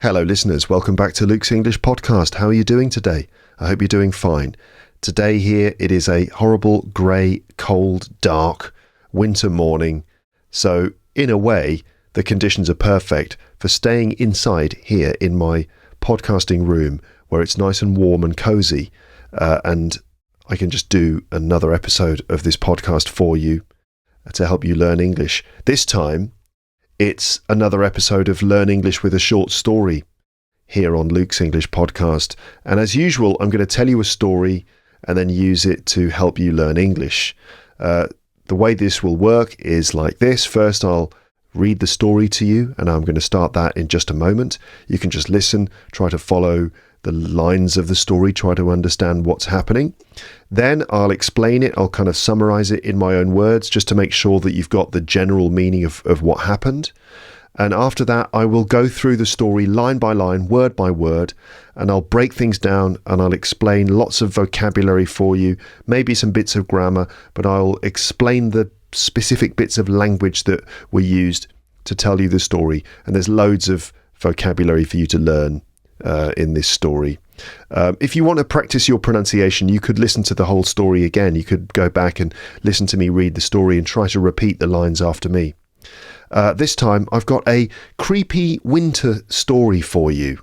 Hello listeners, welcome back to Luke's English podcast. How are you doing today? I hope you're doing fine. Today here it is a horrible, grey, cold, dark winter morning. So in a way, the conditions are perfect for staying inside here in my podcasting room where it's nice and warm and cosy. And I can just do another episode of this podcast for you to help you learn English. This time, it's another episode of Learn English with a Short Story here on Luke's English podcast. And as usual, I'm going to tell you a story and then use it to help you learn English. The way this will work is like this. First, I'll read the story to you, and I'm going to start that in just a moment. You can just listen, try to follow the lines of the story, try to understand what's happening. Then I'll explain it. I'll kind of summarize it in my own words just to make sure that you've got the general meaning of what happened. And after that, I will go through the story line by line, word by word, and I'll break things down and I'll explain lots of vocabulary for you, maybe some bits of grammar, but I'll explain the specific bits of language that were used to tell you the story. And there's loads of vocabulary for you to learn in this story. If you want to practice your pronunciation, you could listen to the whole story again. You could go back and listen to me read the story and try to repeat the lines after me. This time I've got a creepy winter story for you.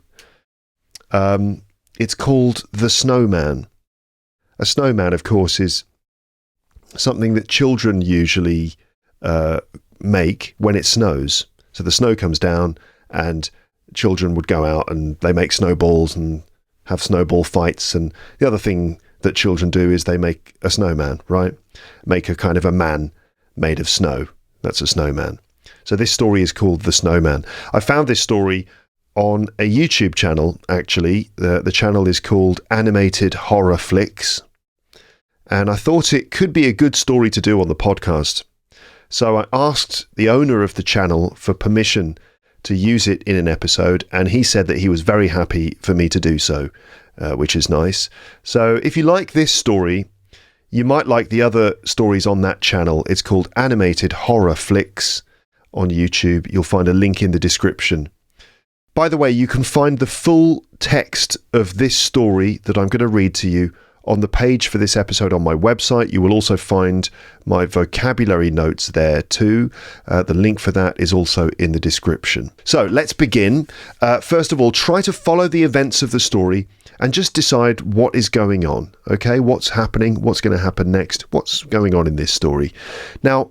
It's called The Snowman. A snowman, of course, is something that children usually make when it snows. So the snow comes down and children would go out and they make snowballs and have snowball fights. And the other thing that children do is they make a snowman, right? Make a kind of a man made of snow. That's a snowman. So this story is called The Snowman. I found this story on a YouTube channel, actually. The channel is called Animated Horror Flicks. And I thought it could be a good story to do on the podcast. So I asked the owner of the channel for permission to use it in an episode, and he said that he was very happy for me to do so, which is nice. So if you like this story, you might like the other stories on that channel. It's called Animated Horror Flicks on YouTube. You'll find a link in the description. By the way, you can find the full text of this story that I'm going to read to you on the page for this episode on my website. You will also find my vocabulary notes there too. The link for that is also in the description. So let's begin. First of all, try to follow the events of the story and just decide what is going on. Okay, what's happening? What's going to happen next? What's going on in this story? Now,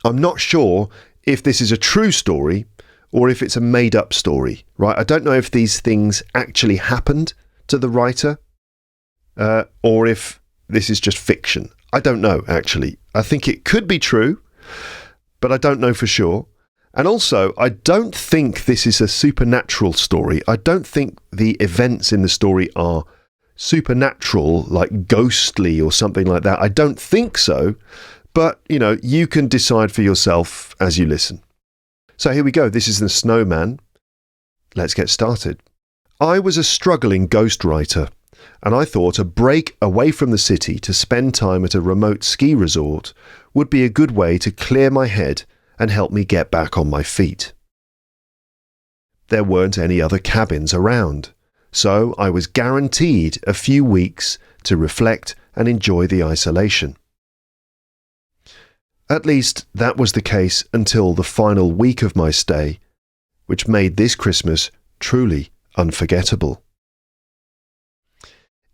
I'm not sure if this is a true story or if it's a made-up story, right? I don't know if these things actually happened to the writer, or if this is just fiction. I don't know, actually. I think it could be true, but I don't know for sure. And also, I don't think this is a supernatural story. I don't think the events in the story are supernatural, like ghostly or something like that. I don't think so, but, you can decide for yourself as you listen. So here we go. This is The Snowman. Let's get started. I was a struggling ghostwriter, and I thought a break away from the city to spend time at a remote ski resort would be a good way to clear my head and help me get back on my feet. There weren't any other cabins around, so I was guaranteed a few weeks to reflect and enjoy the isolation. At least that was the case until the final week of my stay, which made this Christmas truly unforgettable.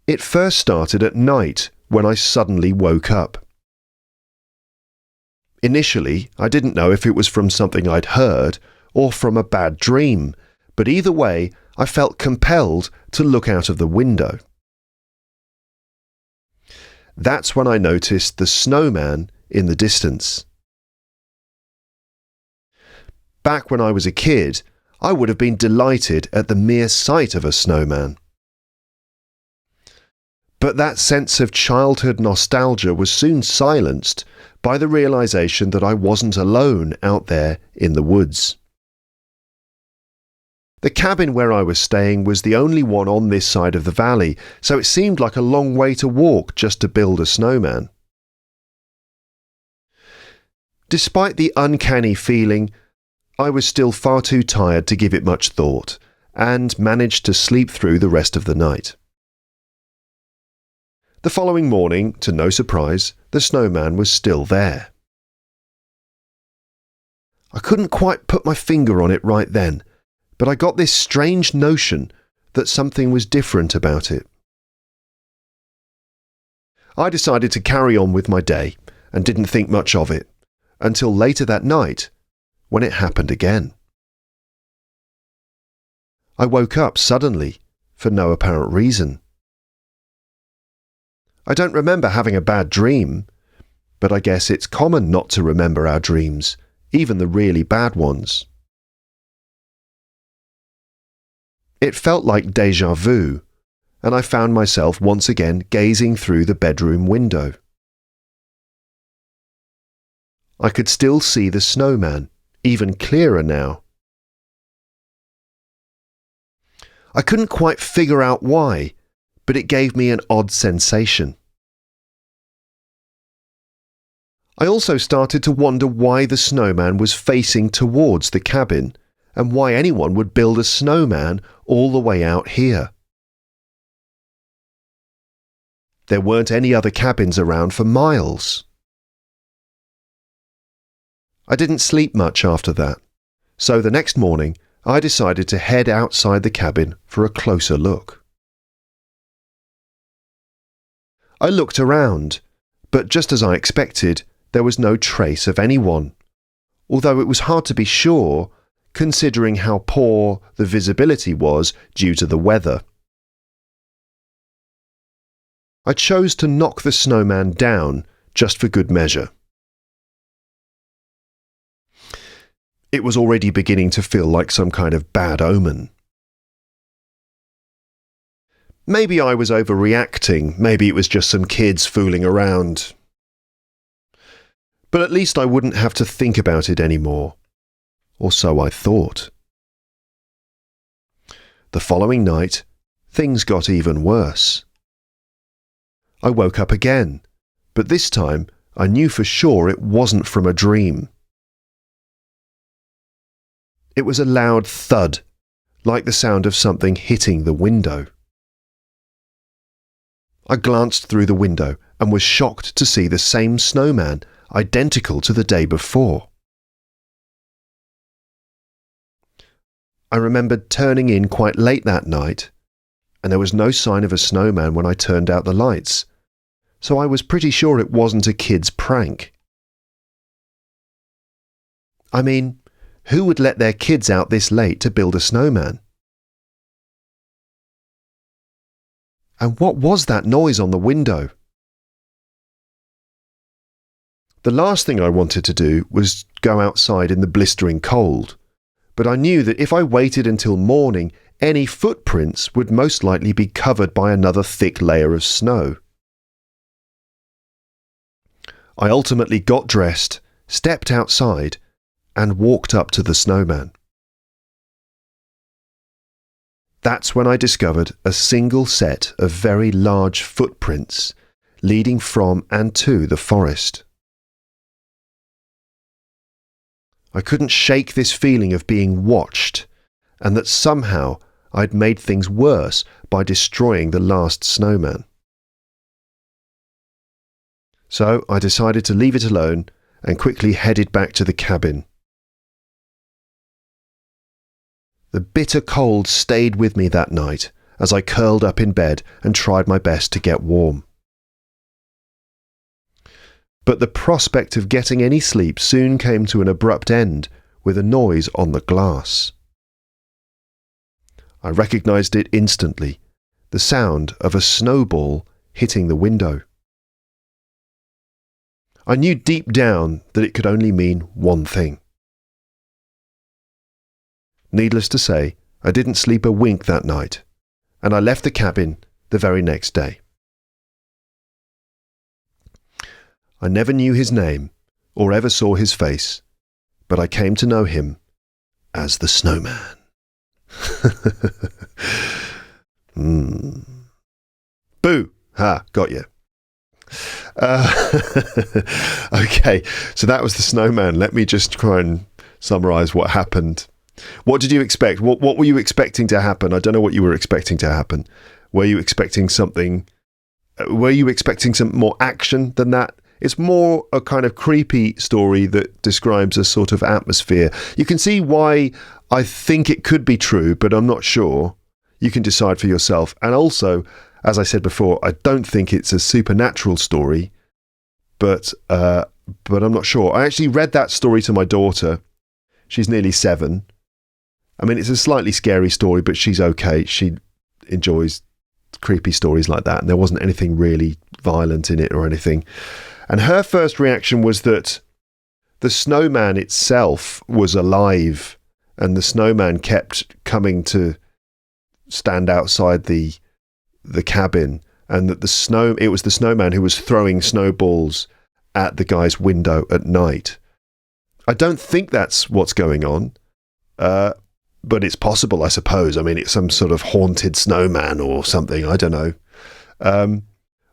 It first started at night when I suddenly woke up. Initially, I didn't know if it was from something I'd heard or from a bad dream, but either way, I felt compelled to look out of the window. That's when I noticed the snowman in the distance. Back when I was a kid, I would have been delighted at the mere sight of a snowman. But that sense of childhood nostalgia was soon silenced by the realization that I wasn't alone out there in the woods. The cabin where I was staying was the only one on this side of the valley, so it seemed like a long way to walk just to build a snowman. Despite the uncanny feeling, I was still far too tired to give it much thought, and managed to sleep through the rest of the night. The following morning, to no surprise, the snowman was still there. I couldn't quite put my finger on it right then, but I got this strange notion that something was different about it. I decided to carry on with my day and didn't think much of it until later that night when it happened again. I woke up suddenly for no apparent reason. I don't remember having a bad dream, but I guess it's common not to remember our dreams, even the really bad ones. It felt like déjà vu, and I found myself once again gazing through the bedroom window. I could still see the snowman, even clearer now. I couldn't quite figure out why, but it gave me an odd sensation. I also started to wonder why the snowman was facing towards the cabin and why anyone would build a snowman all the way out here. There weren't any other cabins around for miles. I didn't sleep much after that, so the next morning I decided to head outside the cabin for a closer look. I looked around, but just as I expected, there was no trace of anyone, although it was hard to be sure, considering how poor the visibility was due to the weather. I chose to knock the snowman down just for good measure. It was already beginning to feel like some kind of bad omen. Maybe I was overreacting, maybe it was just some kids fooling around. But at least I wouldn't have to think about it anymore. Or so I thought. The following night, things got even worse. I woke up again, but this time I knew for sure it wasn't from a dream. It was a loud thud, like the sound of something hitting the window. I glanced through the window and was shocked to see the same snowman, identical to the day before. I remembered turning in quite late that night, and there was no sign of a snowman when I turned out the lights, so I was pretty sure it wasn't a kid's prank. I mean, who would let their kids out this late to build a snowman? And what was that noise on the window? The last thing I wanted to do was go outside in the blistering cold, but I knew that if I waited until morning, any footprints would most likely be covered by another thick layer of snow. I ultimately got dressed, stepped outside, and walked up to the snowman. That's when I discovered a single set of very large footprints leading from and to the forest. I couldn't shake this feeling of being watched, and that somehow I'd made things worse by destroying the last snowman. So I decided to leave it alone and quickly headed back to the cabin. The bitter cold stayed with me that night as I curled up in bed and tried my best to get warm. But the prospect of getting any sleep soon came to an abrupt end with a noise on the glass. I recognized it instantly, the sound of a snowball hitting the window. I knew deep down that it could only mean one thing. Needless to say, I didn't sleep a wink that night, and I left the cabin the very next day. I never knew his name or ever saw his face, but I came to know him as the Snowman. Boo! Ha, got you. Okay, so that was the Snowman. Let me just try and summarise what happened. What did you expect? What were you expecting to happen? I don't know what you were expecting to happen. Were you expecting something? Were you expecting some more action than that? It's more a kind of creepy story that describes a sort of atmosphere. You can see why I think it could be true, but I'm not sure. You can decide for yourself. And also, as I said before, I don't think it's a supernatural story, but I'm not sure. I actually read that story to my daughter. She's nearly 7. I mean, it's a slightly scary story, but she's okay. She enjoys creepy stories like that, and there wasn't anything really violent in it or anything. And her first reaction was that the snowman itself was alive, and the snowman kept coming to stand outside the cabin, and that it was the snowman who was throwing snowballs at the guy's window at night. I don't think that's what's going on, but it's possible, I suppose. I mean, it's some sort of haunted snowman or something. I don't know.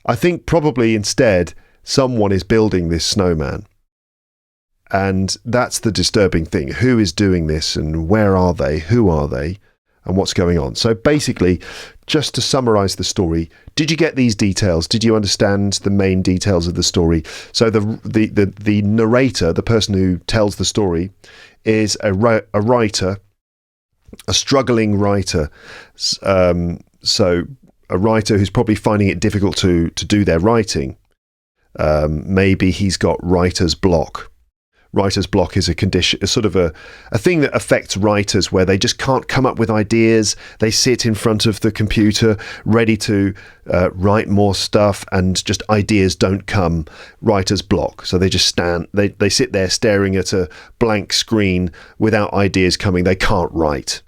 I think probably instead someone is building this snowman. And that's the disturbing thing. Who is doing this, and where are they? Who are they? And what's going on? So basically, just to summarize the story, did you get these details? Did you understand the main details of the story? So the narrator, the person who tells the story, is a writer, a struggling writer. So a writer who's probably finding it difficult to do their writing. Maybe he's got writer's block. Writer's block is a condition, sort of a thing that affects writers where they just can't come up with ideas. They sit in front of the computer ready to write more stuff, and just ideas don't come. Writer's block. So they just they sit there staring at a blank screen without ideas coming. They can't write.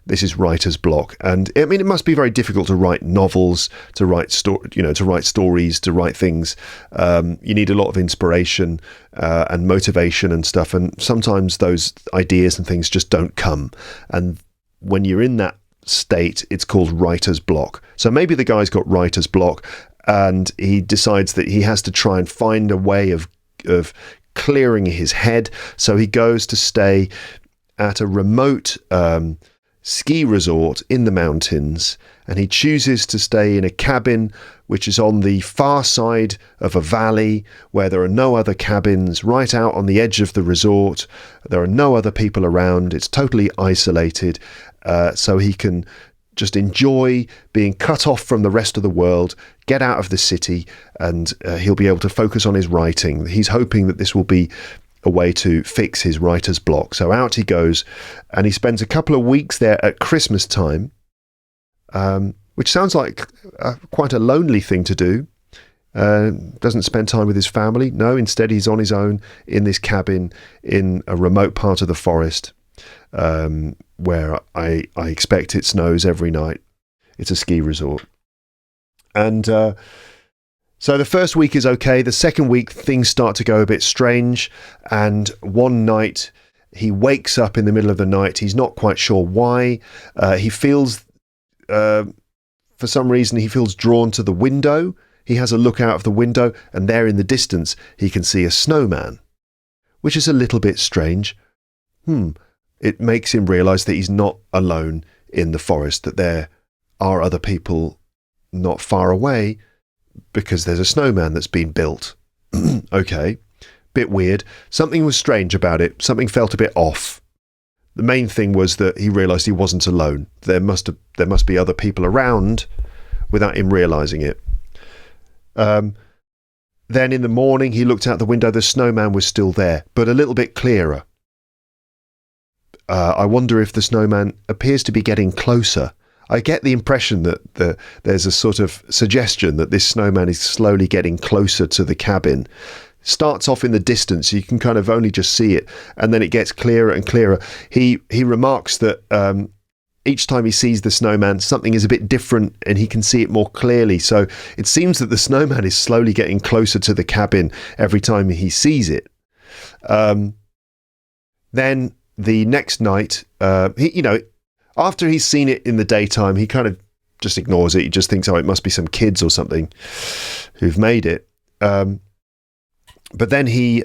This is writer's block. And I mean, it must be very difficult to write novels, to write to write stories, to write things. You need a lot of inspiration and motivation and stuff. And sometimes those ideas and things just don't come. And when you're in that state, it's called writer's block. So maybe the guy's got writer's block, and he decides that he has to try and find a way of clearing his head. So he goes to stay at a remote ski resort in the mountains, and he chooses to stay in a cabin which is on the far side of a valley where there are no other cabins, right out on the edge of the resort. There are no other people around. It's totally isolated, so he can just enjoy being cut off from the rest of the world, get out of the city, and he'll be able to focus on his writing. He's hoping that this will be a way to fix his writer's block. So out he goes, and he spends a couple of weeks there at Christmas time, which sounds like quite a lonely thing to do. Doesn't spend time with his family. No, instead he's on his own in this cabin in a remote part of the forest, where I expect it snows every night. It's a ski resort. And so the first week is okay. The second week, things start to go a bit strange. And one night, he wakes up in the middle of the night. He's not quite sure why. He feels, for some reason, he feels drawn to the window. He has a look out of the window, and there in the distance, he can see a snowman, which is a little bit strange. It makes him realise that he's not alone in the forest, that there are other people not far away, because there's a snowman that's been built. Okay, bit weird. Something was strange about it. Something felt a bit off. The main thing was that he realised he wasn't alone. There must be other people around without him realising it. Then in the morning, he looked out the window. The snowman was still there, but a little bit clearer. I wonder if the snowman appears to be getting closer. I get the impression that there's a sort of suggestion that this snowman is slowly getting closer to the cabin. Starts off in the distance, you can kind of only just see it, and then it gets clearer and clearer. He remarks that each time he sees the snowman, something is a bit different, and he can see it more clearly. So it seems that the snowman is slowly getting closer to the cabin every time he sees it. Then the next night, after he's seen it in the daytime, he kind of just ignores it. He just thinks, it must be some kids or something who've made it. But then he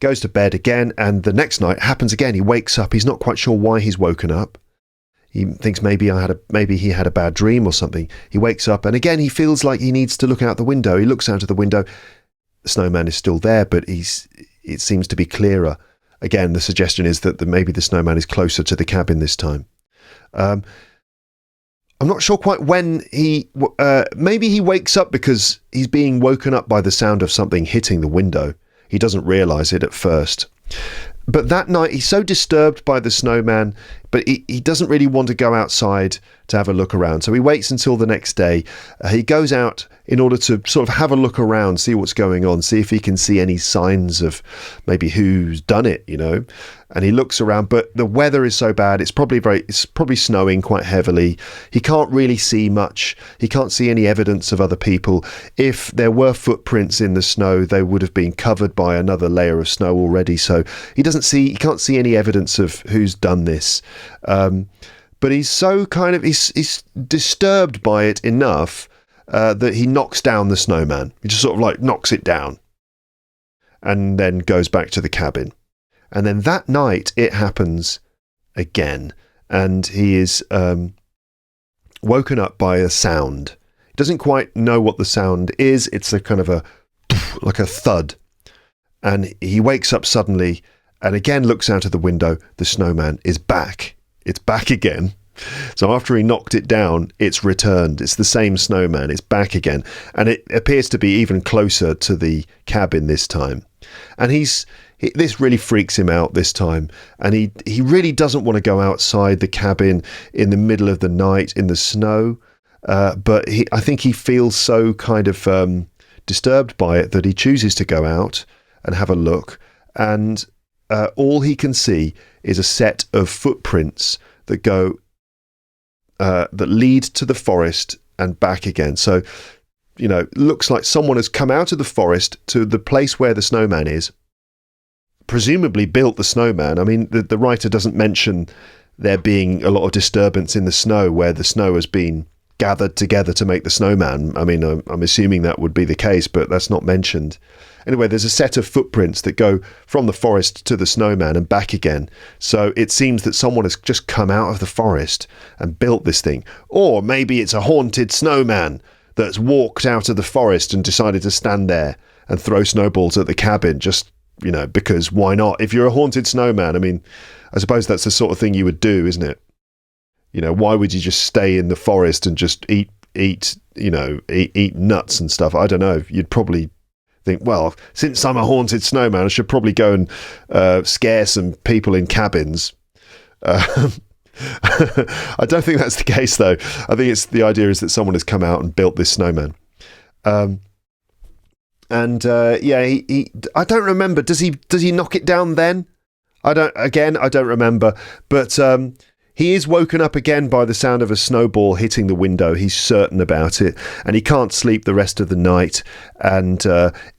goes to bed again, and the next night happens again. He wakes up. He's not quite sure why he's woken up. He thinks maybe he had a bad dream or something. He wakes up, and again he feels like he needs to look out the window. He looks out of the window. The snowman is still there, but it seems to be clearer. Again, the suggestion is that maybe the snowman is closer to the cabin this time. I'm not sure quite when maybe he wakes up because he's being woken up by the sound of something hitting the window. He doesn't realise it at first. But that night, he's so disturbed by the snowman, but he doesn't really want to go outside to have a look around. So he waits until the next day. He goes out in order to sort of have a look around, see what's going on, see if he can see any signs of maybe who's done it, And he looks around, but the weather is so bad. It's probably snowing quite heavily. He can't really see much. He can't see any evidence of other people. If there were footprints in the snow, they would have been covered by another layer of snow already. So he can't see any evidence of who's done this. But he's so he's disturbed by it enough that he knocks down the snowman. He just sort of like knocks it down and then goes back to the cabin. And then that night it happens again, and he is woken up by a sound. He doesn't quite know what the sound is. It's a kind of like a thud. And he wakes up suddenly and again looks out of the window. The snowman is back. It's back again. So after he knocked it down, it's returned. It's the same snowman. It's back again. And it appears to be even closer to the cabin this time. And this really freaks him out this time. And he really doesn't want to go outside the cabin in the middle of the night in the snow. But I think he feels so kind of disturbed by it that he chooses to go out and have a look. And all he can see is a set of footprints that that lead to the forest and back again. So, looks like someone has come out of the forest to the place where the snowman is, presumably built the snowman. I mean, the writer doesn't mention there being a lot of disturbance in the snow where the snow has been gathered together to make the snowman. I mean, I'm assuming that would be the case, but that's not mentioned. Anyway, there's a set of footprints that go from the forest to the snowman and back again. So it seems that someone has just come out of the forest and built this thing. Or maybe it's a haunted snowman that's walked out of the forest and decided to stand there and throw snowballs at the cabin, just, because why not? If you're a haunted snowman, I mean, I suppose that's the sort of thing you would do, isn't it? Why would you just stay in the forest and just eat nuts and stuff? I don't know. You'd probably think, well, since I'm a haunted snowman, I should probably go and scare some people in cabins. I don't think that's the case, though. I think the idea is that someone has come out and built this snowman. I don't remember. Does he knock it down then? I don't remember. But he is woken up again by the sound of a snowball hitting the window. He's certain about it, and he can't sleep the rest of the night. And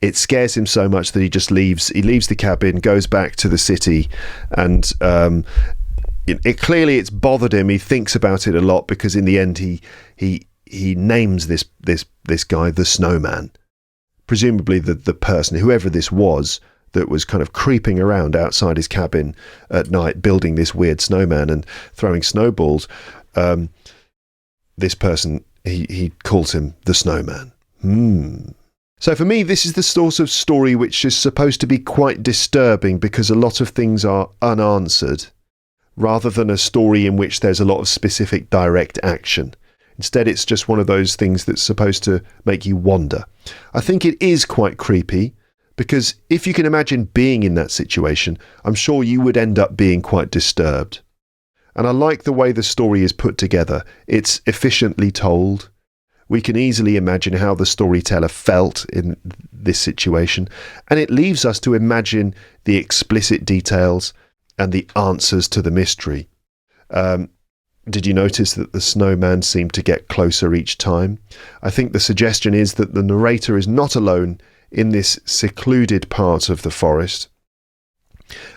it scares him so much that he just leaves. He leaves the cabin, goes back to the city, and clearly it's bothered him. He thinks about it a lot because in the end he names this guy the Snowman, presumably the person, whoever this was, that was kind of creeping around outside his cabin at night, building this weird snowman and throwing snowballs. This person, he calls him the Snowman. So for me, this is the sort of story which is supposed to be quite disturbing because a lot of things are unanswered, rather than a story in which there's a lot of specific direct action. Instead, it's just one of those things that's supposed to make you wonder. I think it is quite creepy, because if you can imagine being in that situation, I'm sure you would end up being quite disturbed. And I like the way the story is put together. It's efficiently told. We can easily imagine how the storyteller felt in this situation, and it leaves us to imagine the explicit details and the answers to the mystery. Did you notice that the snowman seemed to get closer each time? I think the suggestion is that the narrator is not alone in this secluded part of the forest.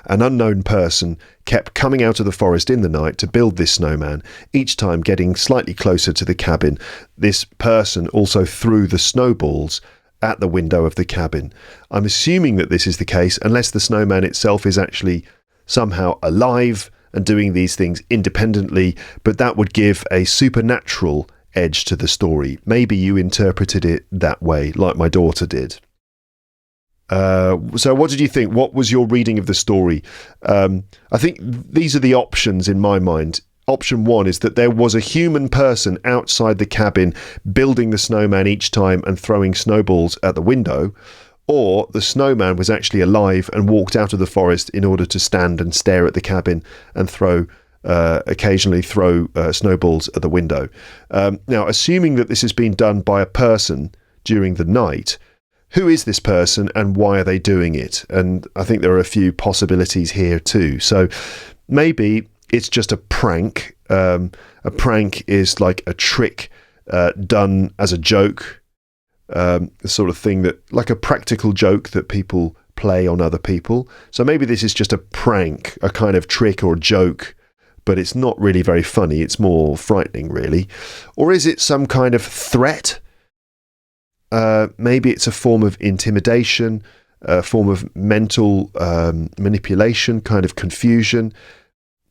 An unknown person kept coming out of the forest in the night to build this snowman, each time getting slightly closer to the cabin. This person also threw the snowballs at the window of the cabin. I'm assuming that this is the case, unless the snowman itself is actually somehow alive and doing these things independently, but that would give a supernatural edge to the story. Maybe you interpreted it that way, like my daughter did. So what did you think? What was your reading of the story? I think these are the options in my mind. Option 1 is that there was a human person outside the cabin building the snowman each time and throwing snowballs at the window, or the snowman was actually alive and walked out of the forest in order to stand and stare at the cabin and occasionally throw snowballs at the window. Now, assuming that this has been done by a person during the night, who is this person and why are they doing it? And I think there are a few possibilities here too. So maybe it's just a prank. A prank is like a trick done as a joke, the sort of thing that, like a practical joke that people play on other people. So maybe this is just a prank, a kind of trick or joke, but it's not really very funny. It's more frightening, really. Or is it some kind of threat? Maybe it's a form of intimidation, a form of mental manipulation, kind of confusion.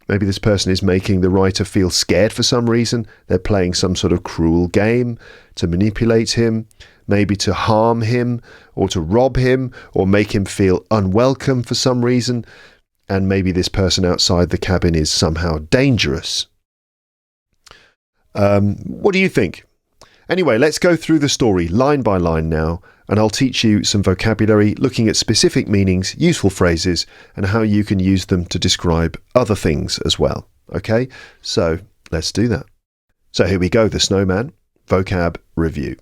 Maybe this person is making the writer feel scared for some reason. They're playing some sort of cruel game to manipulate him, maybe to harm him or to rob him or make him feel unwelcome for some reason. And maybe this person outside the cabin is somehow dangerous. What do you think? Anyway, let's go through the story line by line now, and I'll teach you some vocabulary looking at specific meanings, useful phrases, and how you can use them to describe other things as well. Okay, so let's do that. So here we go, the snowman, vocab review.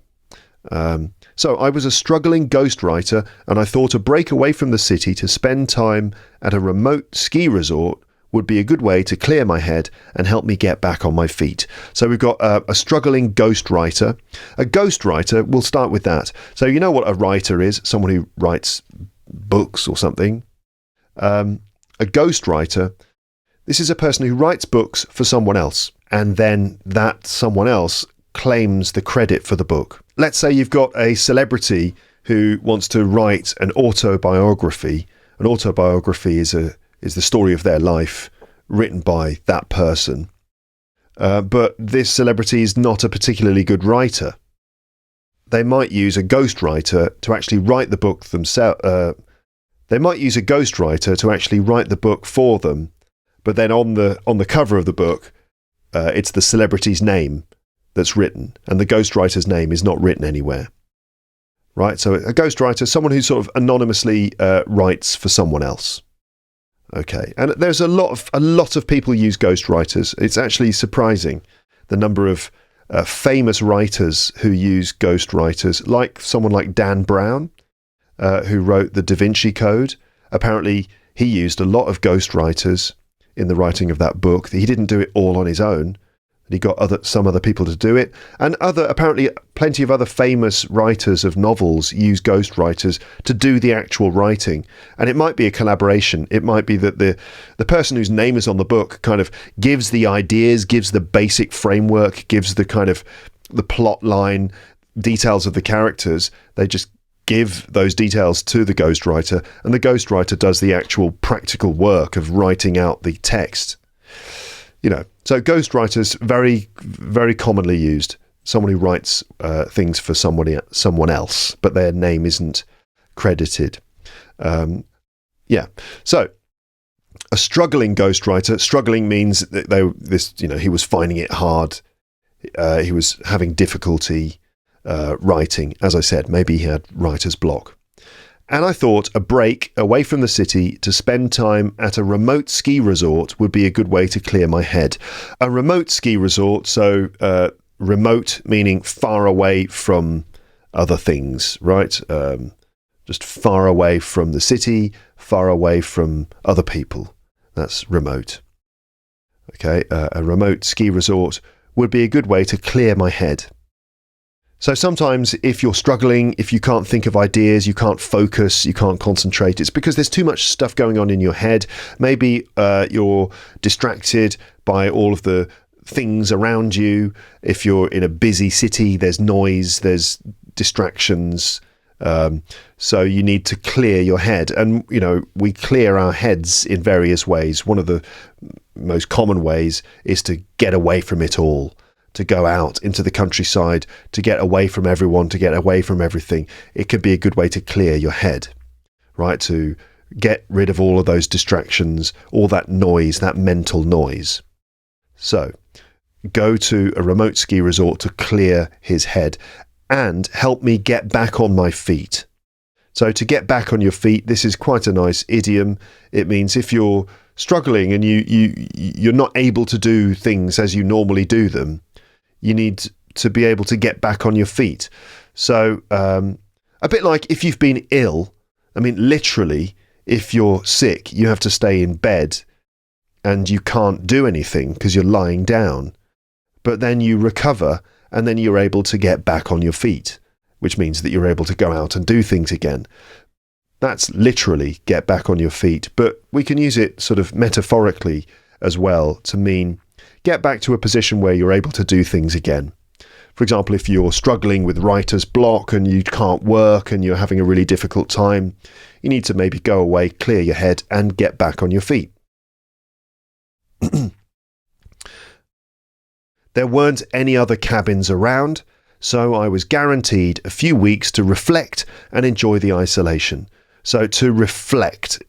So I was a struggling ghostwriter, and I thought a break away from the city to spend time at a remote ski resort would be a good way to clear my head and help me get back on my feet. So we've got a struggling ghostwriter. A ghostwriter, we'll start with that. So you know what a writer is, someone who writes books or something. A ghostwriter, this is a person who writes books for someone else, and then that someone else claims the credit for the book. Let's say you've got a celebrity who wants to write an autobiography. An autobiography is the story of their life written by that person. But this celebrity is not a particularly good writer. They might use a ghostwriter to actually write the book themselves. They might use a ghostwriter to actually write the book for them, but then on the cover of the book, it's the celebrity's name that's written, and the ghostwriter's name is not written anywhere. Right? So a ghostwriter, someone who sort of anonymously writes for someone else. Okay, and there's a lot of people use ghostwriters. It's actually surprising the number of famous writers who use ghostwriters, like someone like Dan Brown, who wrote the Da Vinci Code. Apparently, he used a lot of ghostwriters in the writing of that book. He didn't do it all on his own. He got some other people to do it, and apparently plenty of other famous writers of novels use ghostwriters to do the actual writing. And it might be a collaboration. It might be that the person whose name is on the book kind of gives the ideas, gives the basic framework, gives the kind of the plot line, details of the characters. They just give those details to the ghostwriter, and the ghostwriter does the actual practical work of writing out the text. You know, so ghostwriters very, very commonly used. Someone who writes things for someone else, but their name isn't credited. So a struggling ghostwriter. Struggling means that he was finding it hard. He was having difficulty writing. As I said, maybe he had writer's block. And I thought a break away from the city to spend time at a remote ski resort would be a good way to clear my head. A remote ski resort, so remote meaning far away from other things, right? Just far away from the city, far away from other people. That's remote. Okay, a remote ski resort would be a good way to clear my head. So sometimes if you're struggling, if you can't think of ideas, you can't focus, you can't concentrate, it's because there's too much stuff going on in your head. Maybe you're distracted by all of the things around you. If you're in a busy city, there's noise, there's distractions, So you need to clear your head. And, we clear our heads in various ways. One of the most common ways is to get away from it all, to go out into the countryside, to get away from everyone, to get away from everything. It could be a good way to clear your head, right? To get rid of all of those distractions, all that noise, that mental noise. So go to a remote ski resort to clear his head and help me get back on my feet. So to get back on your feet, this is quite a nice idiom. It means if you're struggling and you're not able to do things as you normally do them, you need to be able to get back on your feet. So a bit like if you've been ill, literally, if you're sick, you have to stay in bed and you can't do anything because you're lying down. But then you recover and then you're able to get back on your feet, which means that you're able to go out and do things again. That's literally get back on your feet, but we can use it sort of metaphorically as well to mean get back to a position where you're able to do things again. For example, if you're struggling with writer's block and you can't work and you're having a really difficult time, you need to maybe go away, clear your head and get back on your feet. There weren't any other cabins around, so I was guaranteed a few weeks to reflect and enjoy the isolation. So to reflect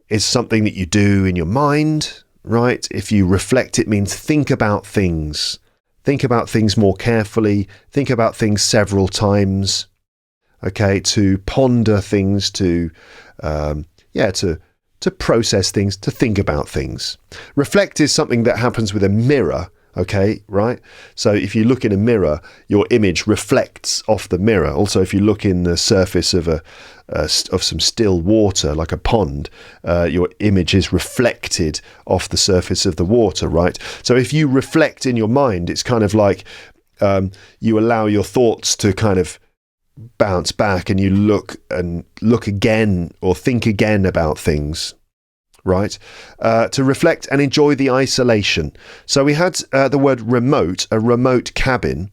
is something that you do in your mind, right? If you reflect, it means think about things. Think about things more carefully. Think about things several times. Okay, to ponder things, to process things, to think about things. Reflect is something that happens with a mirror. Okay, right? So if you look in a mirror, your image reflects off the mirror. Also, if you look in the surface of of some still water, like a pond, your image is reflected off the surface of the water, right? So if you reflect in your mind, it's kind of like you allow your thoughts to kind of bounce back and you look again or think again about things. Right, to reflect and enjoy the isolation. So we had the word remote, a remote cabin.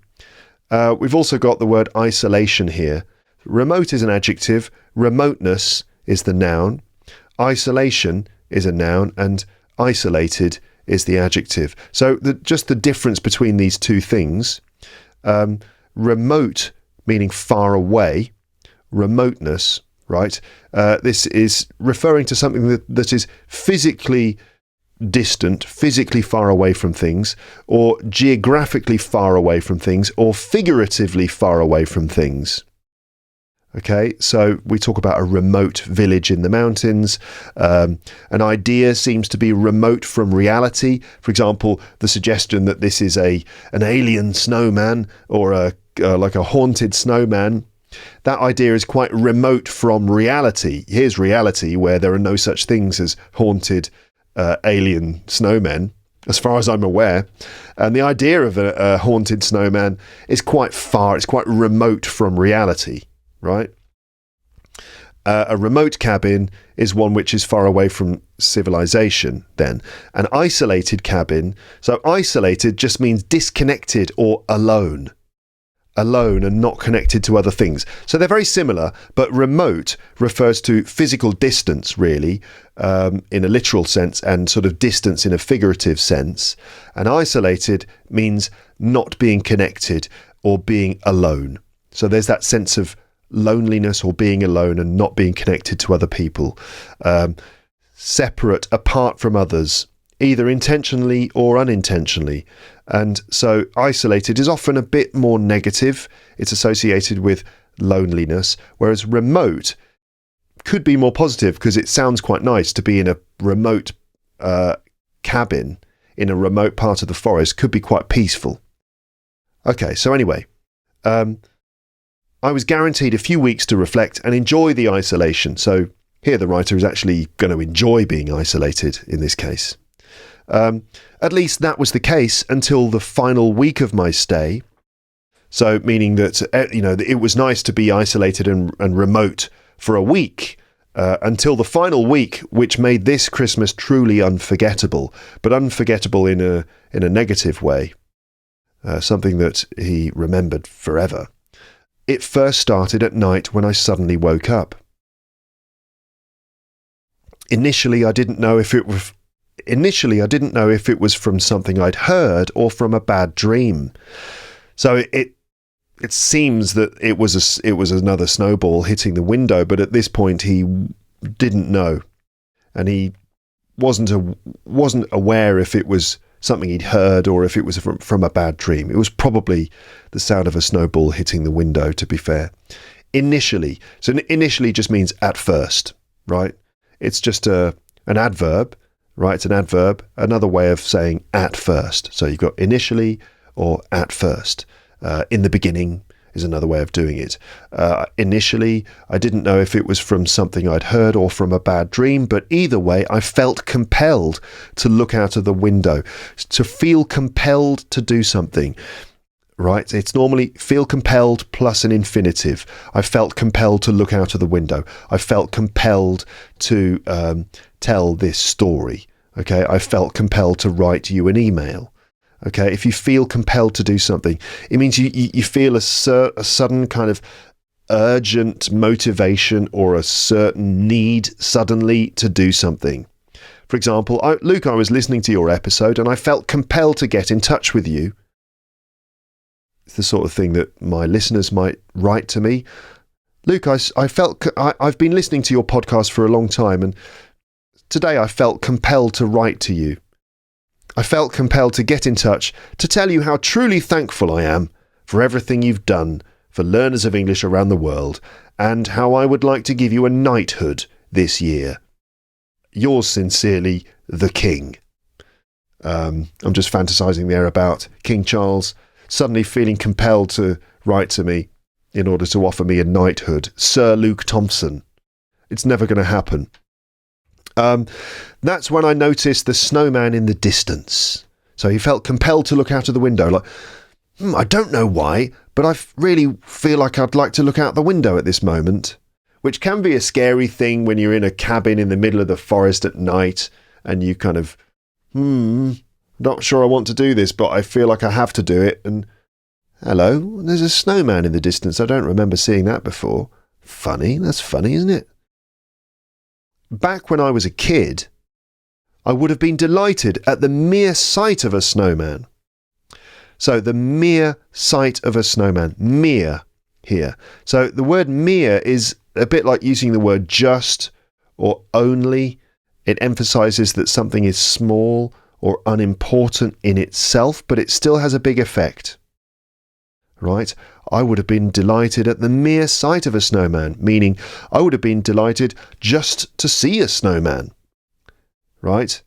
We've also got the word isolation here. Remote is an adjective, remoteness is the noun, isolation is a noun, and isolated is the adjective. So just the difference between these two things, remote meaning far away, remoteness, right? This is referring to something that is physically distant, physically far away from things, or geographically far away from things, or figuratively far away from things. Okay, so we talk about a remote village in the mountains. An idea seems to be remote from reality. For example, the suggestion that this is an alien snowman or like a haunted snowman. That idea is quite remote from reality. Here's reality where there are no such things as haunted alien snowmen, as far as I'm aware. And the idea of a haunted snowman is quite far, it's quite remote from reality, right? A remote cabin is one which is far away from civilization then. An isolated cabin, so isolated just means disconnected or alone and not connected to other things. So they're very similar, but remote refers to physical distance, really, in a literal sense, and sort of distance in a figurative sense. And isolated means not being connected or being alone. So there's that sense of loneliness or being alone and not being connected to other people. Separate, apart from others, either intentionally or unintentionally. And so isolated is often a bit more negative. It's associated with loneliness, whereas remote could be more positive because it sounds quite nice to be in a remote cabin in a remote part of the forest, could be quite peaceful. Okay, so anyway, I was guaranteed a few weeks to reflect and enjoy the isolation. So here the writer is actually going to enjoy being isolated in this case. At least that was the case until the final week of my stay. So meaning that, it was nice to be isolated and remote for a week until the final week, which made this Christmas truly unforgettable, but unforgettable in a negative way, something that he remembered forever. It first started at night when I suddenly woke up. Initially, I didn't know if it was from something I'd heard or from a bad dream. So it seems that it was another snowball hitting the window, but at this point he didn't know, and he wasn't aware if it was something he'd heard or if it was from a bad dream. It was probably the sound of a snowball hitting the window, to be fair. Initially. So initially just means at first, right? It's just an adverb, right? It's an adverb, another way of saying at first. So you've got initially or at first. In the beginning is another way of doing it. Initially, I didn't know if it was from something I'd heard or from a bad dream, but either way, I felt compelled to look out of the window, to feel compelled to do something, right? It's normally feel compelled plus an infinitive. I felt compelled to look out of the window. I felt compelled to tell this story, okay? I felt compelled to write you an email. Okay, if you feel compelled to do something, it means you feel a sudden kind of urgent motivation or a certain need suddenly to do something. For example, Luke, I was listening to your episode and I felt compelled to get in touch with you. It's the sort of thing that my listeners might write to me. Luke, I've been listening to your podcast for a long time, and today I felt compelled to write to you. I felt compelled to get in touch to tell you how truly thankful I am for everything you've done for learners of English around the world, and how I would like to give you a knighthood this year. Yours sincerely, the King. I'm just fantasizing there about King Charles suddenly feeling compelled to write to me in order to offer me a knighthood. Sir Luke Thompson. It's never going to happen. That's when I noticed the snowman in the distance. So he felt compelled to look out of the window, like, I don't know why, but I really feel like I'd like to look out the window at this moment, which can be a scary thing when you're in a cabin in the middle of the forest at night and you kind of, not sure I want to do this, but I feel like I have to do it. And hello, there's a snowman in the distance. I don't remember seeing that before. Funny, that's funny, isn't it? Back when I was a kid, I would have been delighted at the mere sight of a snowman. So the mere sight of a snowman, mere here. So the word mere is a bit like using the word just or only. It emphasizes that something is small or unimportant in itself, but it still has a big effect. Right? I would have been delighted at the mere sight of a snowman, meaning I would have been delighted just to see a snowman. Right?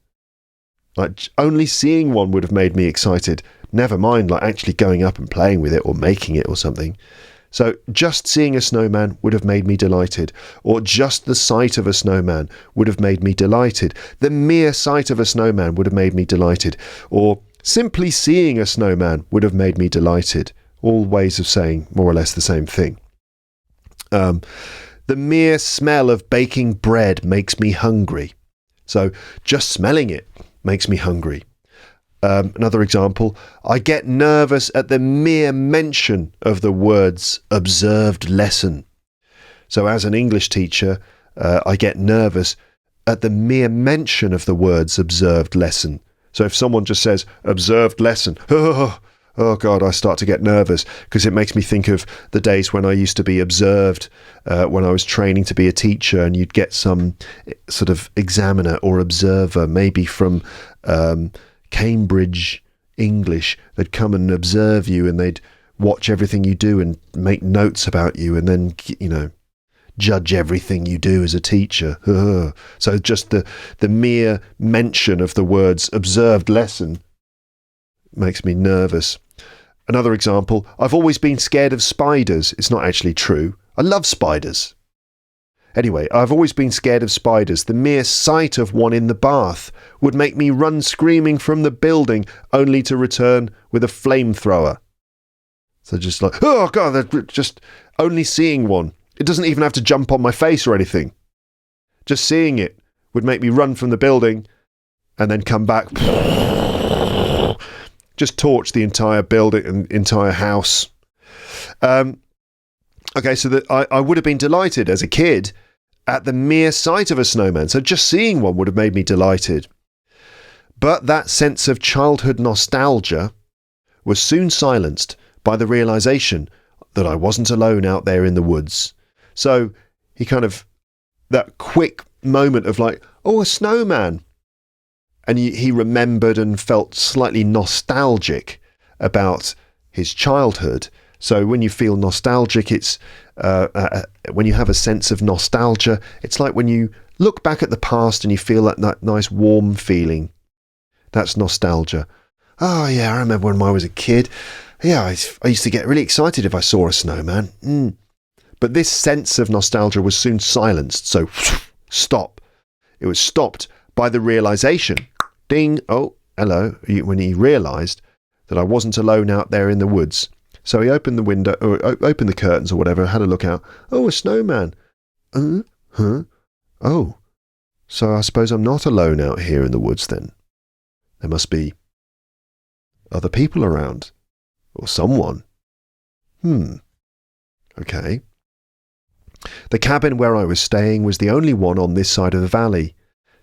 Like only seeing one would have made me excited. Never mind like actually going up and playing with it or making it or something. So just seeing a snowman would have made me delighted, or just the sight of a snowman would have made me delighted. The mere sight of a snowman would have made me delighted, or simply seeing a snowman would have made me delighted. All ways of saying more or less the same thing. The mere smell of baking bread makes me hungry. So just smelling it makes me hungry. Another example, I get nervous at the mere mention of the words observed lesson. So as an English teacher, I get nervous at the mere mention of the words observed lesson. So if someone just says observed lesson, oh God, I start to get nervous because it makes me think of the days when I used to be observed when I was training to be a teacher, and you'd get some sort of examiner or observer, maybe from Cambridge English. They'd come and observe you and they'd watch everything you do and make notes about you and then, judge everything you do as a teacher. So just the mere mention of the words observed lesson makes me nervous. Another example, I've always been scared of spiders. It's not actually true. I love spiders. Anyway, I've always been scared of spiders. The mere sight of one in the bath would make me run screaming from the building, only to return with a flamethrower. So just like, oh God, just only seeing one. It doesn't even have to jump on my face or anything. Just seeing it would make me run from the building and then come back. Just torch the entire building and entire house. Okay, so that I would have been delighted as a kid at the mere sight of a snowman. So just seeing one would have made me delighted. But that sense of childhood nostalgia was soon silenced by the realization that I wasn't alone out there in the woods. So he kind of, that quick moment of like, oh, a snowman. And he remembered and felt slightly nostalgic about his childhood. So when you feel nostalgic, it's when you have a sense of nostalgia, it's like when you look back at the past and you feel that nice warm feeling. That's nostalgia. Oh yeah, I remember when I was a kid. Yeah, I used to get really excited if I saw a snowman. But this sense of nostalgia was soon silenced. So stop. It was stopped by the realization. Ding. Oh, hello. When he realized that I wasn't alone out there in the woods. So he opened the window, or opened the curtains or whatever, had a look out. Oh, a snowman. Huh? Oh, so I suppose I'm not alone out here in the woods then. There must be other people around. Or someone. Okay. The cabin where I was staying was the only one on this side of the valley.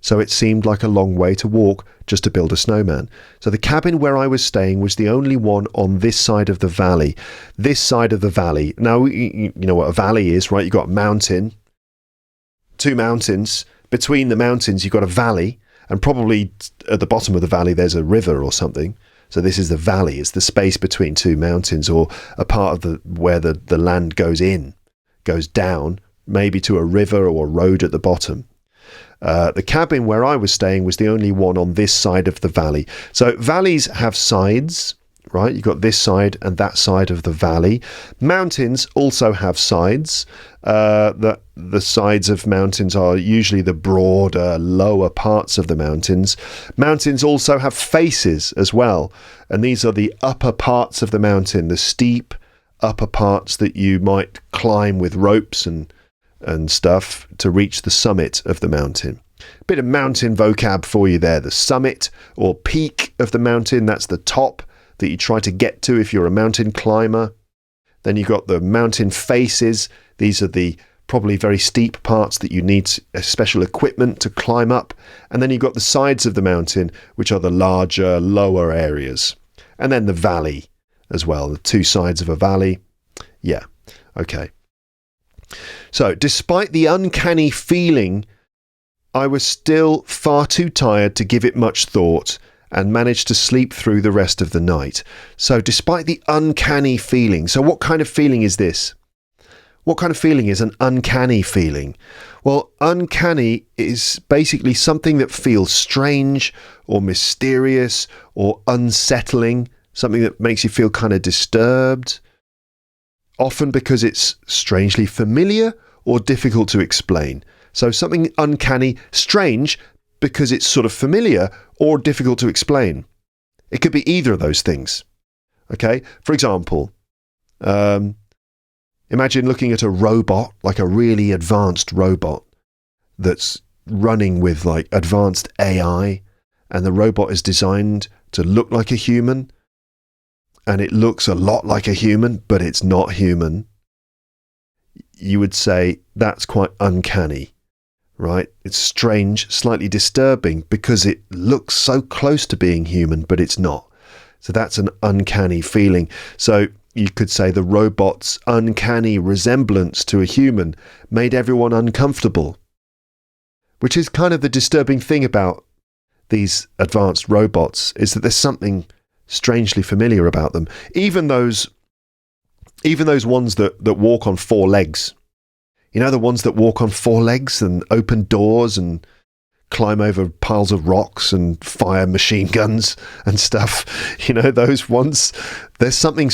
So it seemed like a long way to walk just to build a snowman. So the cabin where I was staying was the only one on this side of the valley. This side of the valley. Now, you know what a valley is, right? You've got a mountain, two mountains. Between the mountains, you've got a valley. And probably at the bottom of the valley, there's a river or something. So this is the valley. It's the space between two mountains, or a part of where the land goes down, maybe to a river or a road at the bottom. The cabin where I was staying was the only one on this side of the valley. So valleys have sides, right? You've got this side and that side of the valley. Mountains also have sides. The sides of mountains are usually the broader, lower parts of the mountains. Mountains also have faces as well. And these are the upper parts of the mountain, the steep upper parts that you might climb with ropes and stuff to reach the summit of the mountain. Bit of mountain vocab for you there. The summit or peak of the mountain, that's the top that you try to get to if you're a mountain climber. Then you've got the mountain faces. These are the probably very steep parts that you need special equipment to climb up. And then you've got the sides of the mountain, which are the larger, lower areas. And then the valley as well, the two sides of a valley. Yeah, okay. So, despite the uncanny feeling, I was still far too tired to give it much thought and managed to sleep through the rest of the night. So, despite the uncanny feeling, so what kind of feeling is this? What kind of feeling is an uncanny feeling? Well, uncanny is basically something that feels strange or mysterious or unsettling, something that makes you feel kind of disturbed, often because it's strangely familiar or difficult to explain. So something uncanny, strange, because it's sort of familiar or difficult to explain. It could be either of those things. Okay? For example, imagine looking at a robot, like a really advanced robot that's running with like advanced AI, and the robot is designed to look like a human, and it looks a lot like a human, but it's not human. You would say that's quite uncanny, right? It's strange, slightly disturbing, because it looks so close to being human, but it's not. So that's an uncanny feeling. So you could say the robot's uncanny resemblance to a human made everyone uncomfortable, which is kind of the disturbing thing about these advanced robots, is that there's something strangely familiar about them. Even those ones that walk on four legs. You know, the ones that walk on four legs and open doors and climb over piles of rocks and fire machine guns and stuff. You know, those ones, there's something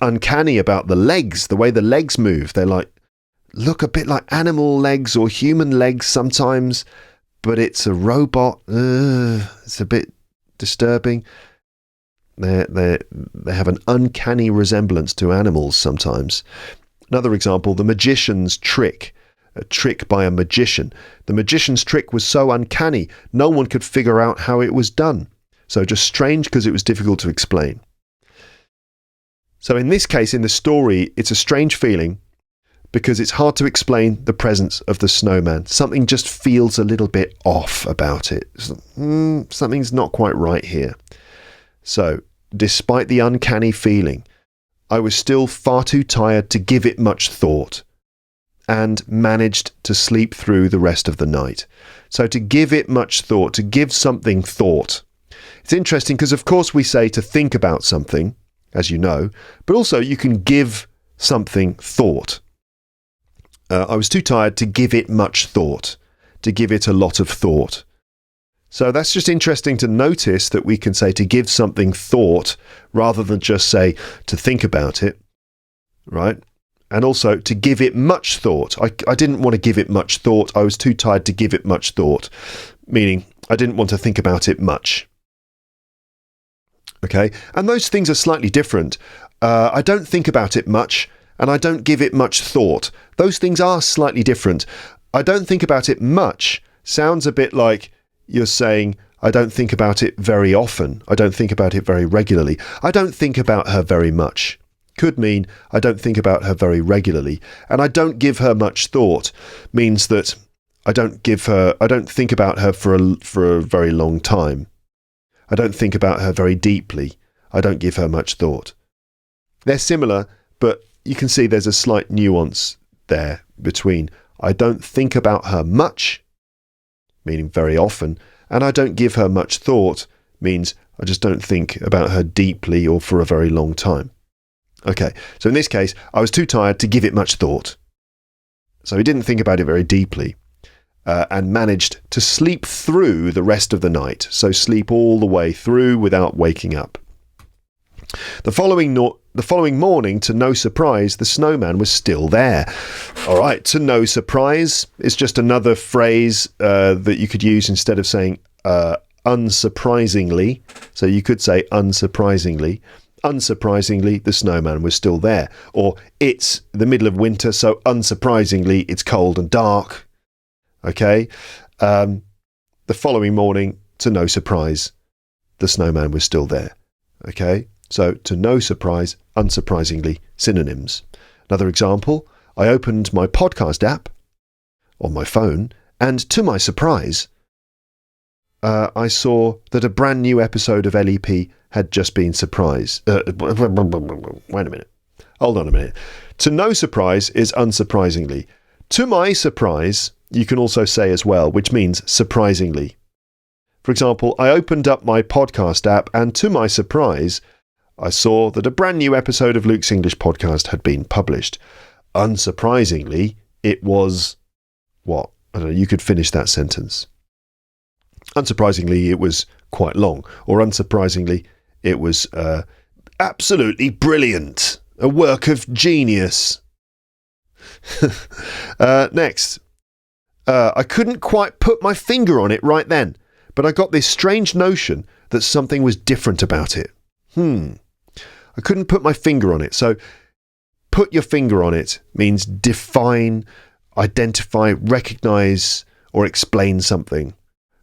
uncanny about the legs, the way the legs move. They're like, look a bit like animal legs or human legs sometimes, but it's a robot. It's a bit disturbing. They have an uncanny resemblance to animals sometimes. Another example, the magician's trick. A trick by a magician. The magician's trick was so uncanny, no one could figure out how it was done. So just strange because it was difficult to explain. So in this case, in the story, it's a strange feeling because it's hard to explain the presence of the snowman. Something just feels a little bit off about it. Something's not quite right here. So, despite the uncanny feeling, I was still far too tired to give it much thought and managed to sleep through the rest of the night. So to give it much thought, to give something thought. It's interesting because of course we say to think about something, as you know, but also you can give something thought. I was too tired to give it much thought, to give it a lot of thought. So that's just interesting to notice that we can say to give something thought rather than just say to think about it, right? And also to give it much thought. I didn't want to give it much thought. I was too tired to give it much thought, meaning I didn't want to think about it much. Okay, and those things are slightly different. I don't think about it much, and I don't give it much thought. Those things are slightly different. I don't think about it much sounds a bit like you're saying, I don't think about it very often. I don't think about it very regularly. I don't think about her very much. Could mean I don't think about her very regularly. And I don't give her much thought means that I don't think about her for a very long time. I don't think about her very deeply. I don't give her much thought. They're similar, but you can see there's a slight nuance there between I don't think about her much, meaning very often, and I don't give her much thought means I just don't think about her deeply or for a very long time. Okay, so in this case, I was too tired to give it much thought. So he didn't think about it very deeply and managed to sleep through the rest of the night. So sleep all the way through without waking up. The following morning, to no surprise, the snowman was still there. All right, to no surprise is just another phrase that you could use instead of saying unsurprisingly. So you could say unsurprisingly. Unsurprisingly, the snowman was still there. Or it's the middle of winter, so unsurprisingly, it's cold and dark. Okay? The following morning, to no surprise, the snowman was still there. Okay? So, to no surprise, unsurprisingly, synonyms. Another example, I opened my podcast app on my phone, and to my surprise, I saw that a brand new episode of LEP had just been surprised. Wait a minute. Hold on a minute. To no surprise is unsurprisingly. To my surprise, you can also say as well, which means surprisingly. For example, I opened up my podcast app, and to my surprise, I saw that a brand new episode of Luke's English podcast had been published. Unsurprisingly, it was what? I don't know, you could finish that sentence. Unsurprisingly, it was quite long. Or unsurprisingly, it was absolutely brilliant. A work of genius. Next. I couldn't quite put my finger on it right then, but I got this strange notion that something was different about it. I couldn't put my finger on it. So, put your finger on it means define, identify, recognize, or explain something.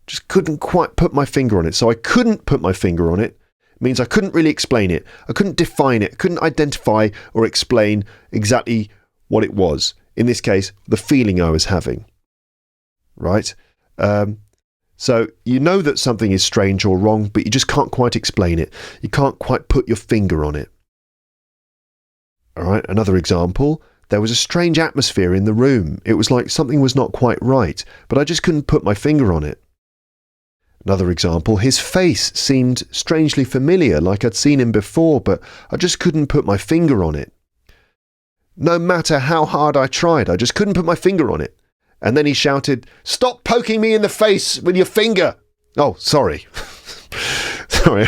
Just couldn't quite put my finger on it. So I couldn't put my finger on it means I couldn't really explain it. I couldn't define it. Couldn't identify or explain exactly what it was. In this case, the feeling I was having. Right? So you know that something is strange or wrong, but you just can't quite explain it. You can't quite put your finger on it. All right, another example. There was a strange atmosphere in the room. It was like something was not quite right, but I just couldn't put my finger on it. Another example, his face seemed strangely familiar, like I'd seen him before, but I just couldn't put my finger on it. No matter how hard I tried, I just couldn't put my finger on it. And then he shouted, "Stop poking me in the face with your finger!" Oh, sorry. Sorry.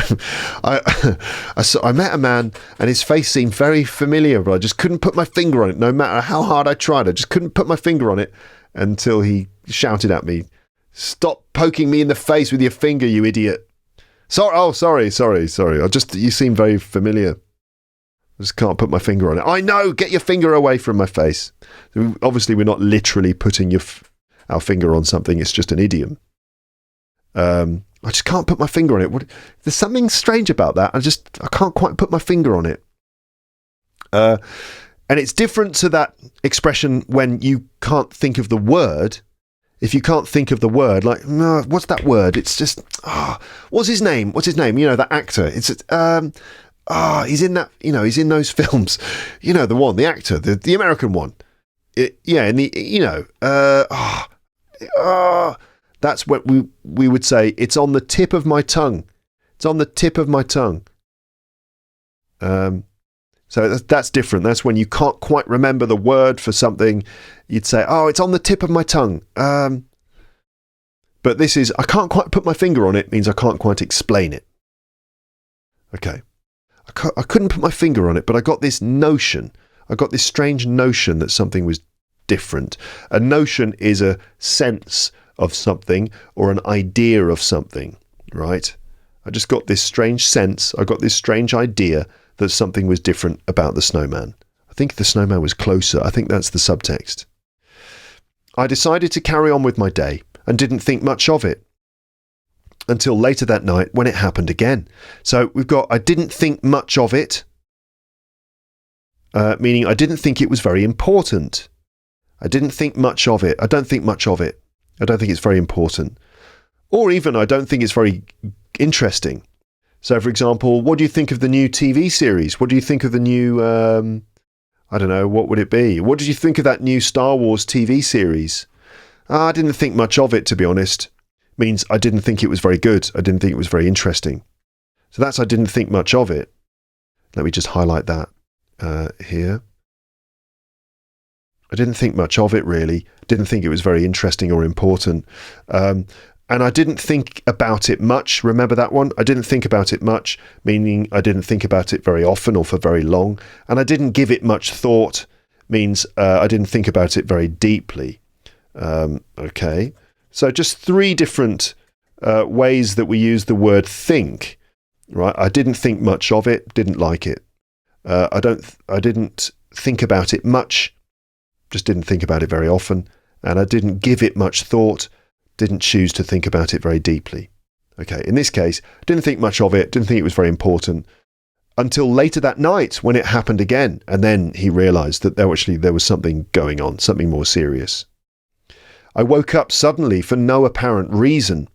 I met a man and his face seemed very familiar, but I just couldn't put my finger on it. No matter how hard I tried, I just couldn't put my finger on it until he shouted at me, "Stop poking me in the face with your finger, you idiot." Sorry. You seem very familiar. I just can't put my finger on it. I know, get your finger away from my face. Obviously, we're not literally putting our finger on something. It's just an idiom. I just can't put my finger on it. There's something strange about that. I can't quite put my finger on it. And it's different to that expression when you can't think of the word. If you can't think of the word, like, no, what's that word? It's just, what's his name? What's his name? You know, that actor. It's, he's in that, you know, he's in those films. You know, the one, the actor, the American one. And the, you know, that's what we would say. It's on the tip of my tongue. It's on the tip of my tongue. So that's different. That's when you can't quite remember the word for something. You'd say, oh, it's on the tip of my tongue. But this is, I can't quite put my finger on it, means I can't quite explain it. Okay. I couldn't put my finger on it, but I got this notion. I got this strange notion that something was different. A notion is a sense of something or an idea of something, right? I just got this strange sense. I got this strange idea that something was different about the snowman. I think the snowman was closer. I think that's the subtext. I decided to carry on with my day and didn't think much of it until later that night when it happened again. So we've got, I didn't think much of it, meaning I didn't think it was very important. I didn't think much of it. I don't think much of it. I don't think it's very important. Or even I don't think it's very interesting. So, for example, what do you think of the new TV series? What do you think of the new, I don't know, what would it be? What did you think of that new Star Wars TV series? I didn't think much of it, to be honest. Means I didn't think it was very good. I didn't think it was very interesting. So that's I didn't think much of it. Let me just highlight that here. I didn't think much of it, really. Didn't think it was very interesting or important. And I didn't think about it much. Remember that one? I didn't think about it much, meaning I didn't think about it very often or for very long. And I didn't give it much thought, means I didn't think about it very deeply. Okay. So just three different ways that we use the word think, right? I didn't think much of it, didn't like it. I didn't think about it much, just didn't think about it very often. And I didn't give it much thought, didn't choose to think about it very deeply. Okay, in this case, didn't think much of it, didn't think it was very important, until later that night when it happened again. And then he realised that there was something going on, something more serious. I woke up suddenly for no apparent reason.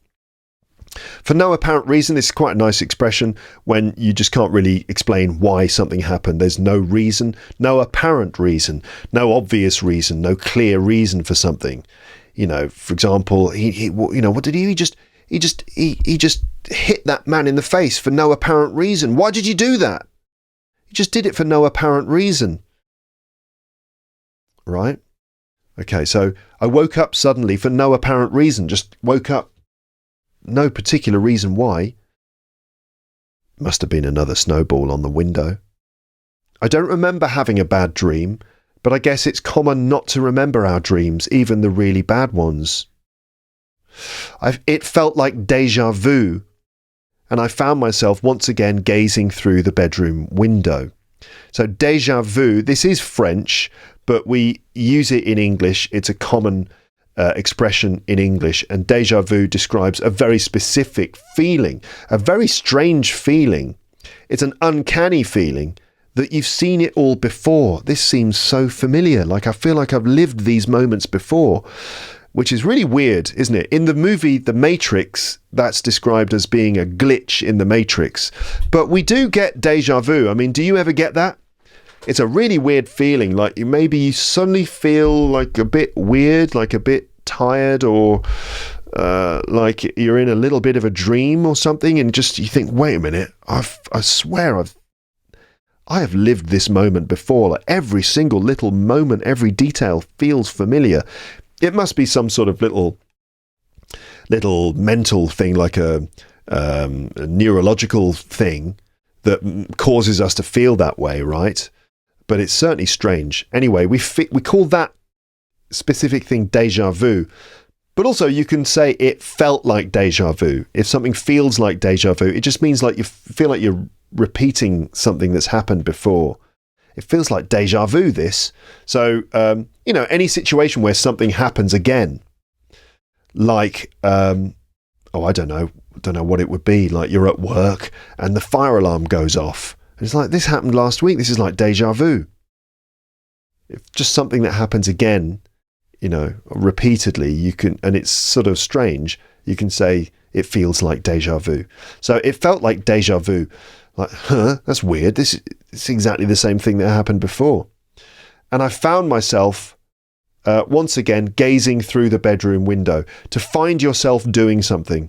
For no apparent reason, this is quite a nice expression when you just can't really explain why something happened. There's no reason, no apparent reason, no obvious reason, no clear reason for something. You know, for example, what did he just hit that man in the face for no apparent reason. Why did you do that? He just did it for no apparent reason. Right? Okay, so I woke up suddenly for no apparent reason. Just woke up. No particular reason why. Must have been another snowball on the window. I don't remember having a bad dream, but I guess it's common not to remember our dreams, even the really bad ones. It felt like déjà vu, and I found myself once again gazing through the bedroom window. So déjà vu, this is French, but we use it in English. It's a common expression in English, and déjà vu describes a very specific feeling, a very strange feeling. It's an uncanny feeling that you've seen it all before. This seems so familiar, like I feel like I've lived these moments before, which is really weird, isn't it? In the movie The Matrix, that's described as being a glitch in the Matrix, but we do get déjà vu. I mean, do you ever get that? It's a really weird feeling, like maybe you suddenly feel like a bit weird, like a bit tired, or like you're in a little bit of a dream or something, and just you think, wait a minute, I swear I have lived this moment before. Like every single little moment, every detail feels familiar. It must be some sort of little mental thing, like a neurological thing that causes us to feel that way, right? But it's certainly strange. Anyway, we call that specific thing déjà vu. But also you can say it felt like déjà vu. If something feels like déjà vu, it just means like you feel like you're repeating something that's happened before. It feels like déjà vu, this. So, any situation where something happens again, like, I don't know what it would be. Like you're at work and the fire alarm goes off And it's like, this happened last week. This is like deja vu. If just something that happens again, repeatedly, you can, and it's sort of strange, you can say it feels like deja vu. So it felt like deja vu. Like, that's weird. It's exactly the same thing that happened before. And I found myself, once again, gazing through the bedroom window. To find yourself doing something,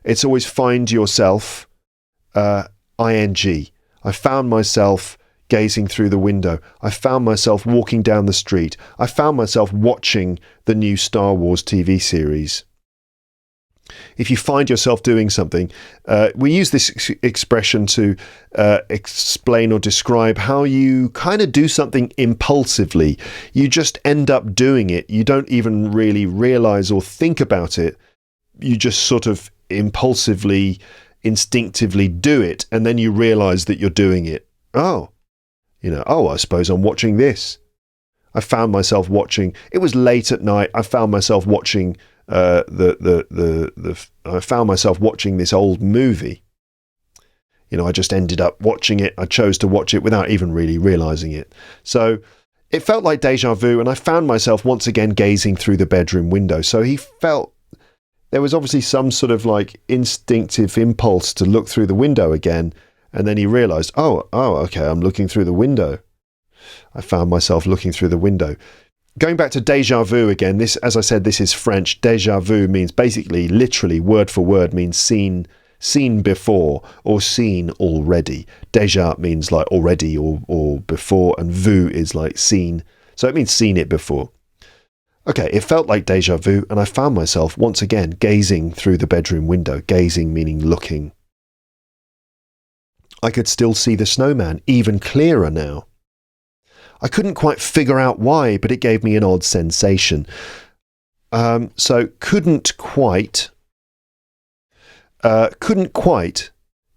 it's always find yourself, ing. I found myself gazing through the window. I found myself walking down the street. I found myself watching the new Star Wars TV series. If you find yourself doing something, we use this expression to explain or describe how you kind of do something impulsively. You just end up doing it. You don't even really realize or think about it. You just sort of impulsively, instinctively do it, and then you realize that you're doing it. I suppose I'm watching this. I found myself watching. It was late at night. I found myself watching I found myself watching this old movie. I just ended up watching it. I chose to watch it without even really realizing it. So it felt like deja vu, and I found myself once again gazing through the bedroom window. So there was obviously some sort of like instinctive impulse to look through the window again. And then he realized, okay, I'm looking through the window. I found myself looking through the window. Going back to déjà vu again, this, as I said, this is French. Déjà vu means basically, literally, word for word, means seen before or seen already. Déjà means like already or before, and vu is like seen. So it means seen it before. Okay, it felt like déjà vu, and I found myself once again gazing through the bedroom window. Gazing meaning looking. I could still see the snowman even clearer now. I couldn't quite figure out why, but it gave me an odd sensation. So couldn't quite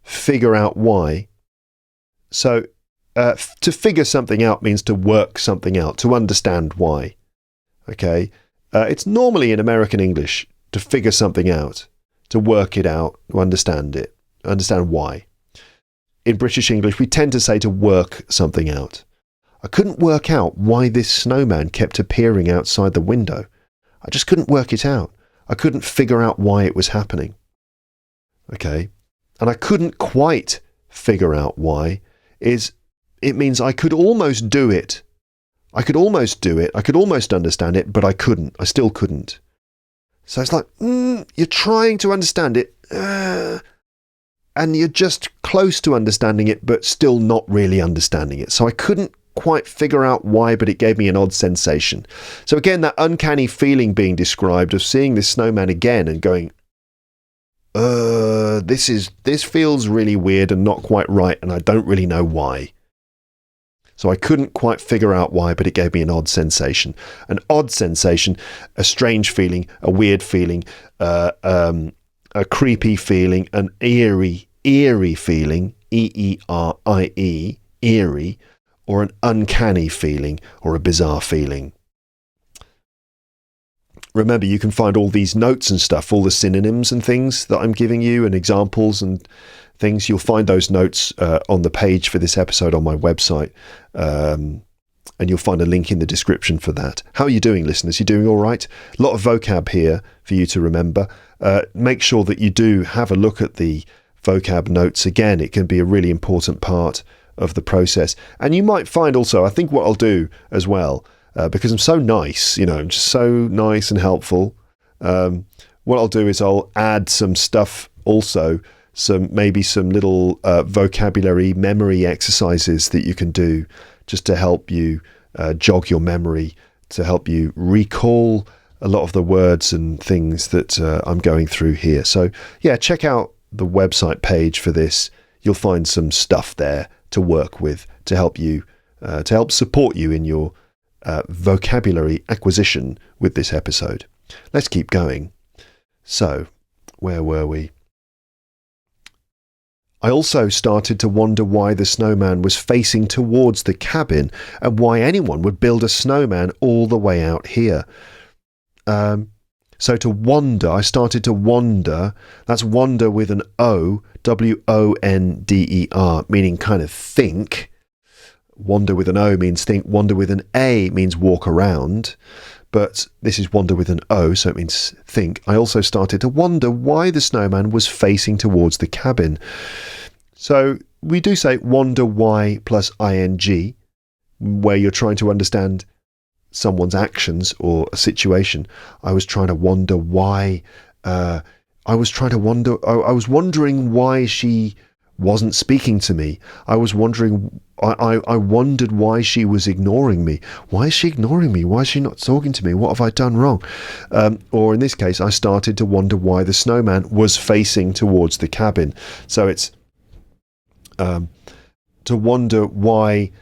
figure out why. So to figure something out means to work something out, to understand why. Okay, it's normally in American English to figure something out, to work it out, to understand it, understand why. In British English, we tend to say to work something out. I couldn't work out why this snowman kept appearing outside the window. I just couldn't work it out. I couldn't figure out why it was happening. Okay, and I couldn't quite figure out why. It means I could almost do it. I could almost understand it, but I couldn't. I still couldn't. So it's like, you're trying to understand it, and you're just close to understanding it, but still not really understanding it. So I couldn't quite figure out why, but it gave me an odd sensation. So again, that uncanny feeling being described of seeing this snowman again and going, this feels really weird and not quite right, and I don't really know why. So I couldn't quite figure out why, but it gave me an odd sensation. An odd sensation, a strange feeling, a weird feeling, a creepy feeling, an eerie feeling, E-E-R-I-E, eerie, or an uncanny feeling, or a bizarre feeling. Remember, you can find all these notes and stuff, all the synonyms and things that I'm giving you, and examples and things. You'll find those notes on the page for this episode on my website, and you'll find a link in the description for that. How are you doing, listeners? You doing all right? A lot of vocab here for you to remember. Make sure that you do have a look at the vocab notes. Again, it can be a really important part of the process. And you might find also, I think what I'll do as well, because I'm so nice, I'm just so nice and helpful, what I'll do is I'll add some stuff also, maybe some little vocabulary memory exercises that you can do just to help you jog your memory, to help you recall a lot of the words and things that I'm going through here. So yeah, check out the website page for this. You'll find some stuff there to work with to help you, to help support you in your vocabulary acquisition with this episode. Let's keep going. So, where were we? I also started to wonder why the snowman was facing towards the cabin and why anyone would build a snowman all the way out here. So So to wander, I started to wander. That's wander with an O, W-O-N-D-E-R, meaning kind of think. Wander with an O means think. Wander with an A means walk around. But this is wander with an O, so it means think. I also started to wonder why the snowman was facing towards the cabin. So we do say wonder why plus ing, where you're trying to understand someone's actions or a situation. I was trying to wonder why. I was wondering why she wasn't speaking to me. I wondered why she was ignoring me. Why is she ignoring me? Why is she not talking to me? What have I done wrong? Or in this case, I started to wonder why the snowman was facing towards the cabin. So it's to wonder why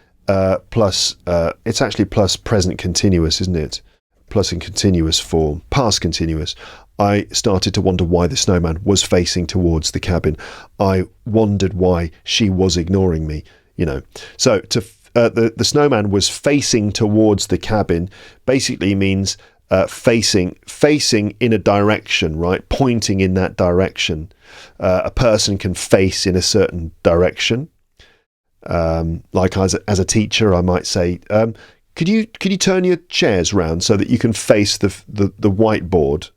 plus, it's actually plus present continuous, isn't it? Plus in continuous form, past continuous. I started to wonder why the snowman was facing towards the cabin. I wondered why she was ignoring me, So the snowman was facing towards the cabin basically means facing in a direction, right? Pointing in that direction. A person can face in a certain direction. Like as a teacher, I might say, could you turn your chairs round so that you can face the whiteboard?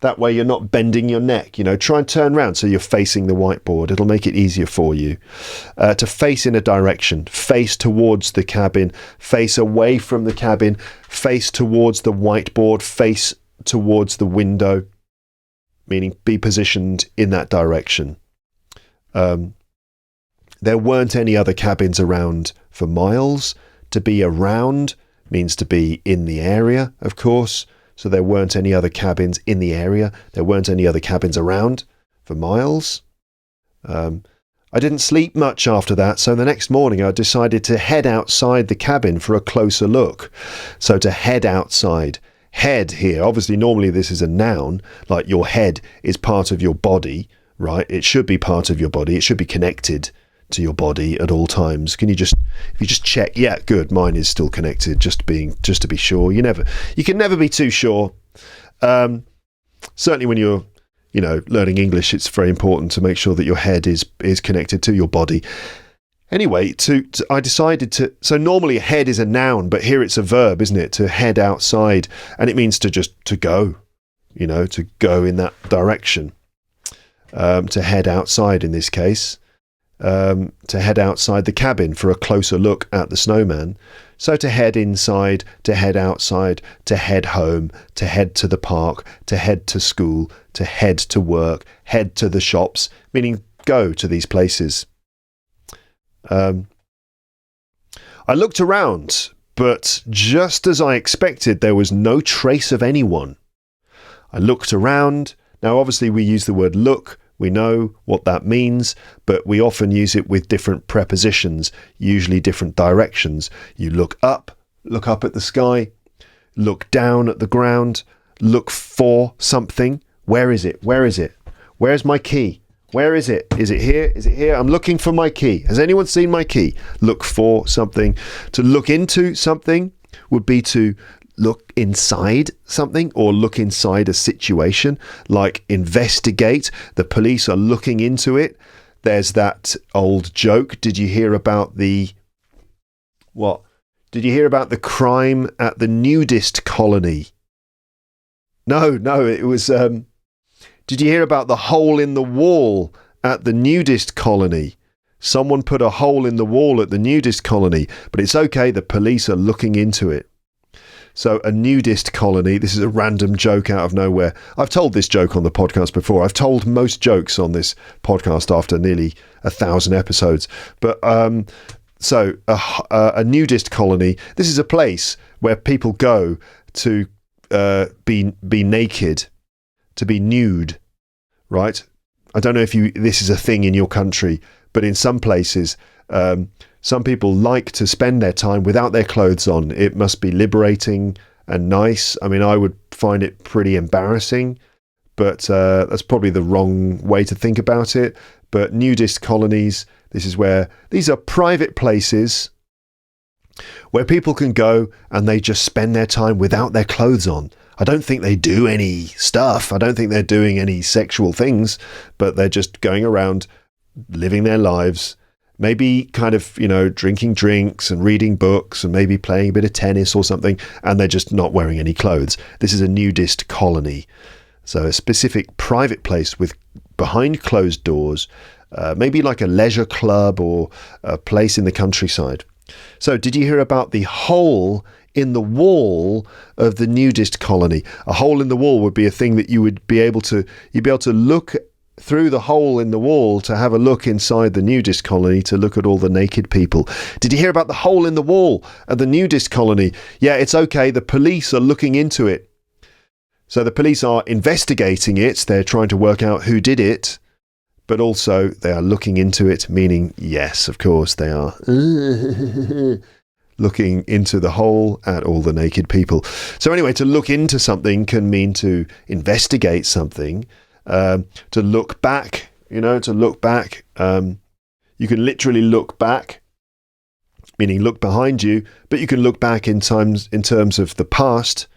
That way you're not bending your neck, try and turn round so you're facing the whiteboard. It'll make it easier for you. To face in a direction, face towards the cabin, face away from the cabin, face towards the whiteboard, face towards the window, meaning be positioned in that direction. There weren't any other cabins around for miles. To be around means to be in the area, of course. So there weren't any other cabins in the area. There weren't any other cabins around for miles. I didn't sleep much after that, so the next morning I decided to head outside the cabin for a closer look. So to head outside. Head here, obviously normally this is a noun, like your head is part of your body, right? It should be part of your body. It should be connected to your body at all times. If you just check, yeah, good, mine is still connected, just to be sure. You can never be too sure. Certainly when you're learning English, it's very important to make sure that your head is connected to your body. Anyway, I decided to, so normally head is a noun, but here it's a verb, isn't it? To head outside, and it means to go, to go in that direction. To head outside in this case. To head outside the cabin for a closer look at the snowman. So to head inside, to head outside, to head home, to head to the park, to head to school, to head to work, head to the shops, meaning go to these places. I looked around, but just as I expected, there was no trace of anyone. I looked around. Now, obviously, we use the word look. We know what that means, but we often use it with different prepositions, usually different directions. You look up at the sky, look down at the ground, look for something. Where is it? Where is it? Where's my key? Where is it? Is it here? Is it here? I'm looking for my key. Has anyone seen my key? Look for something. To look into something would be to look inside something or look inside a situation, like investigate. The police are looking into it. There's that old joke. Did you hear about the crime at the nudist colony? No, it was, did you hear about the hole in the wall at the nudist colony? Someone put a hole in the wall at the nudist colony, but it's okay, the police are looking into it. So a nudist colony, this is a random joke out of nowhere. I've told this joke on the podcast before. I've told most jokes on this podcast after nearly 1,000 episodes. But so a nudist colony, this is a place where people go to be naked, to be nude, right? I don't know if this is a thing in your country, but in some places, some people like to spend their time without their clothes on. It must be liberating and nice. I mean, I would find it pretty embarrassing, but that's probably the wrong way to think about it. But nudist colonies, these are private places where people can go and they just spend their time without their clothes on. I don't think they do any stuff. I don't think they're doing any sexual things, but they're just going around living their lives, maybe kind of, drinking drinks and reading books and maybe playing a bit of tennis or something, and they're just not wearing any clothes. This is a nudist colony. So a specific private place with behind closed doors, maybe like a leisure club or a place in the countryside. So did you hear about the hole in the wall of the nudist colony? A hole in the wall would be a thing that you'd be able to look through the hole in the wall to have a look inside the nudist colony, to look at all the naked people. Did you hear about the hole in the wall at the nudist colony? Yeah, it's okay. The police are looking into it. So the police are investigating it. They're trying to work out who did it, but also they are looking into it, meaning, yes, of course, they are looking into the hole at all the naked people. So anyway, to look into something can mean to investigate something. To look back, to look back. You can literally look back, meaning look behind you, but you can look back in terms of the past,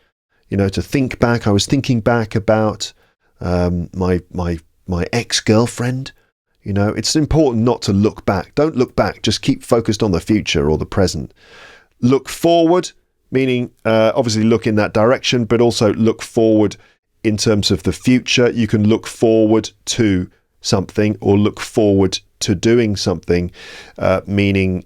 to think back. I was thinking back about my ex-girlfriend. It's important not to look back. Don't look back. Just keep focused on the future or the present. Look forward, meaning obviously look in that direction, but also look forward in terms of the future. You can look forward to something or look forward to doing something, meaning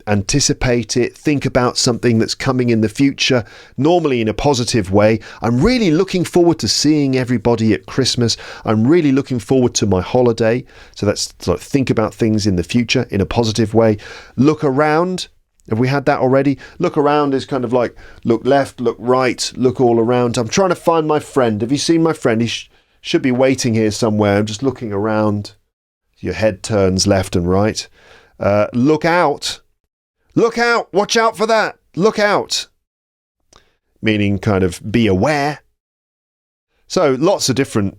anticipate it, think about something that's coming in the future, normally in a positive way. I'm really looking forward to seeing everybody at Christmas. I'm really looking forward to my holiday. So that's like think about things in the future in a positive way. Look around. Have we had that already? Look around is kind of like look left, look right, look all around. I'm trying to find my friend. Have you seen my friend? He should be waiting here somewhere. I'm just looking around. Your head turns left and right. Look out. Look out. Watch out for that. Look out. Meaning kind of be aware. So lots of different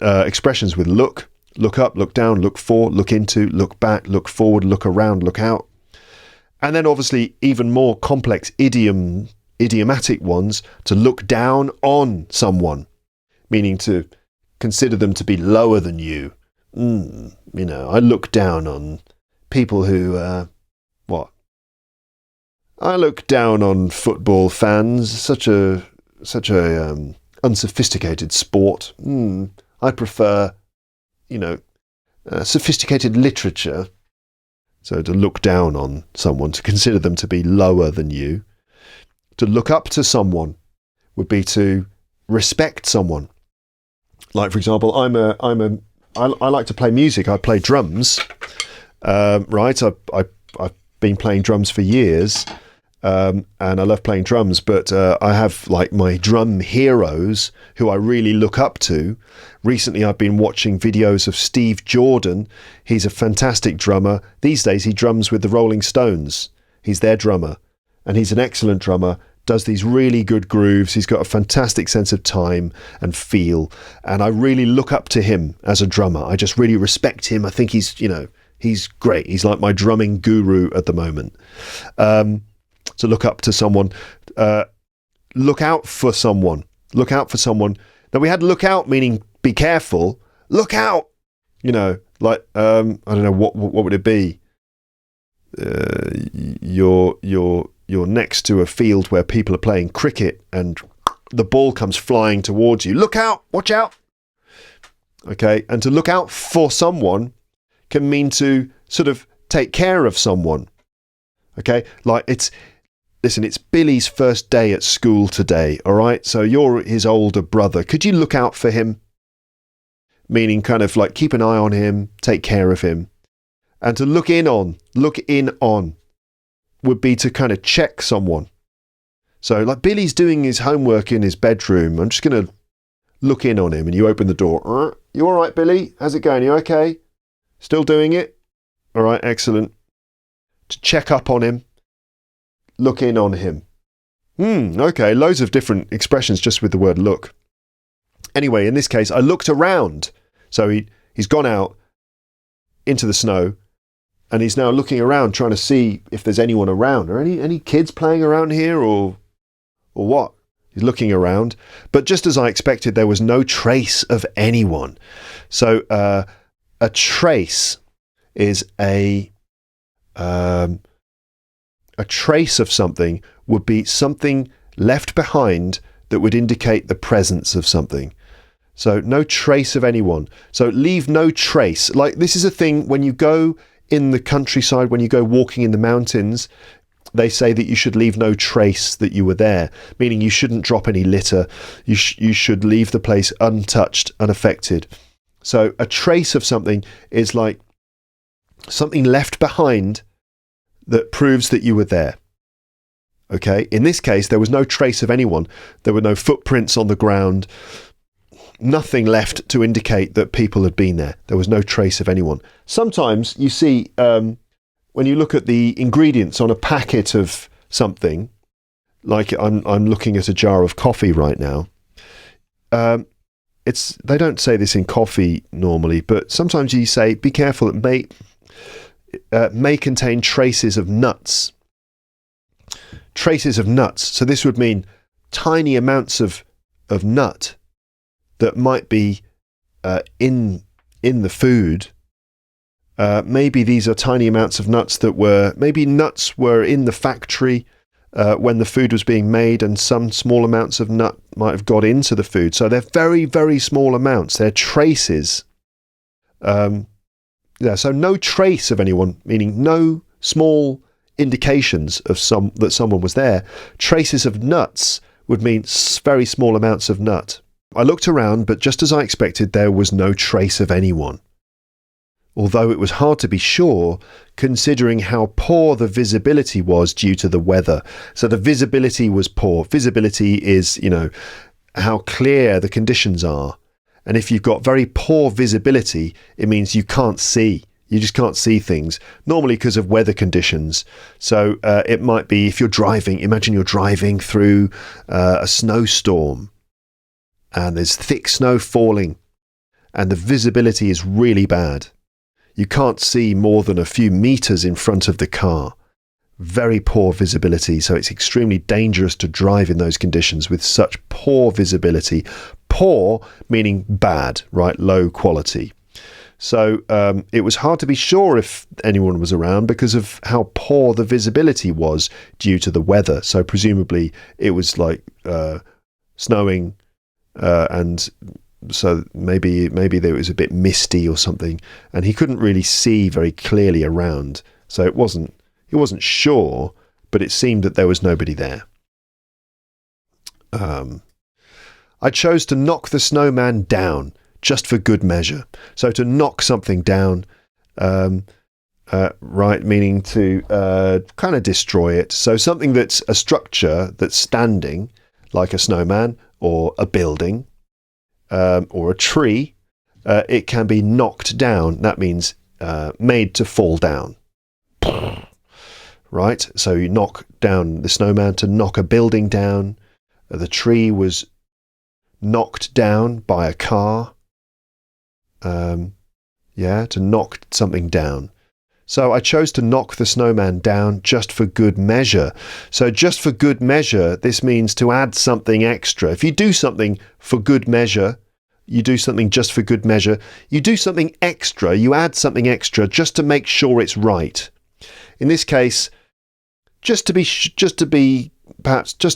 expressions with look. Look up, look down, look for, look into, look back, look forward, look around, look out. And then obviously even more complex idiomatic ones, to look down on someone, meaning to consider them to be lower than you. I look down on people who, I look down on football fans, such a unsophisticated sport. I prefer, sophisticated literature. So to look down on someone, to consider them to be lower than you. To look up to someone would be to respect someone. Like, for example, I like to play music. I play drums, right? I've been playing drums for years, and I love playing drums, but I have like my drum heroes who I really look up to. Recently, I've been watching videos of Steve Jordan. He's a fantastic drummer. These days, he drums with the Rolling Stones. He's their drummer, and he's an excellent drummer, does these really good grooves. He's got a fantastic sense of time and feel, and I really look up to him as a drummer. I just really respect him. I think he's great. He's like my drumming guru at the moment. To look up to someone, look out for someone. Look out for someone. Now we had look out meaning be careful. Look out. I don't know what would it be. You're next to a field where people are playing cricket and the ball comes flying towards you. Look out. Watch out. Okay, and to look out for someone can mean to sort of take care of someone. Okay, like it's Billy's first day at school today, all right? So you're his older brother. Could you look out for him? Meaning kind of like keep an eye on him, take care of him. And to look in on would be to kind of check someone. So like Billy's doing his homework in his bedroom. I'm just going to look in on him, and you open the door. You all right, Billy? How's it going? You okay? Still doing it? All right, excellent. To check up on him. Look in on him. Okay, loads of different expressions just with the word look. Anyway, in this case, I looked around. So he's gone out into the snow, and he's now looking around trying to see if there's anyone around. Are any kids playing around here or what? He's looking around, but just as I expected, there was no trace of anyone. So a trace is a trace of something would be something left behind that would indicate the presence of something. So no trace of anyone. So leave no trace. Like, this is a thing when you go in the countryside, when you go walking in the mountains, they say that you should leave no trace that you were there, meaning you shouldn't drop any litter. You should leave the place untouched, unaffected. So a trace of something is like something left behind that proves that you were there. Okay, in this case, there was no trace of anyone. There were no footprints on the ground. Nothing left to indicate that people had been there. There was no trace of anyone. Sometimes you see, when you look at the ingredients on a packet of something, like I'm looking at a jar of coffee right now. They don't say this in coffee normally, but sometimes you say, be careful, it may contain traces of nuts. Traces of nuts. So this would mean tiny amounts of nut that might be in the food. Maybe these are tiny amounts of nuts maybe nuts were in the factory when the food was being made, and some small amounts of nut might have got into the food. So they're very, very small amounts. They're traces. So no trace of anyone, meaning no small indications of that someone was there. Traces of nuts would mean very small amounts of nut. I looked around, but just as I expected, there was no trace of anyone. Although it was hard to be sure, considering how poor the visibility was due to the weather. So the visibility was poor. Visibility is, how clear the conditions are. And if you've got very poor visibility, it means you can't see. You just can't see things, normally because of weather conditions. So it might be if you're driving, imagine you're driving through a snowstorm and there's thick snow falling and the visibility is really bad. You can't see more than a few meters in front of the car. Very poor visibility, so it's extremely dangerous to drive in those conditions with such poor visibility. Poor meaning bad, right? Low quality. So it was hard to be sure if anyone was around because of how poor the visibility was due to the weather. So presumably it was like snowing, and so maybe there was a bit misty or something, and he couldn't really see very clearly around. So he wasn't sure, but it seemed that there was nobody there. I chose to knock the snowman down, just for good measure. So to knock something down, right, meaning to kind of destroy it. So something that's a structure that's standing, like a snowman or a building or a tree, it can be knocked down. That means made to fall down. Right? So you knock down the snowman to knock a building down. The tree was knocked down by a car. To knock something down. So I chose to knock the snowman down just for good measure. So just for good measure, this means to add something extra. If you do something for good measure, you do something just for good measure, you do something extra, you add something extra just to make sure it's right. In this case, just to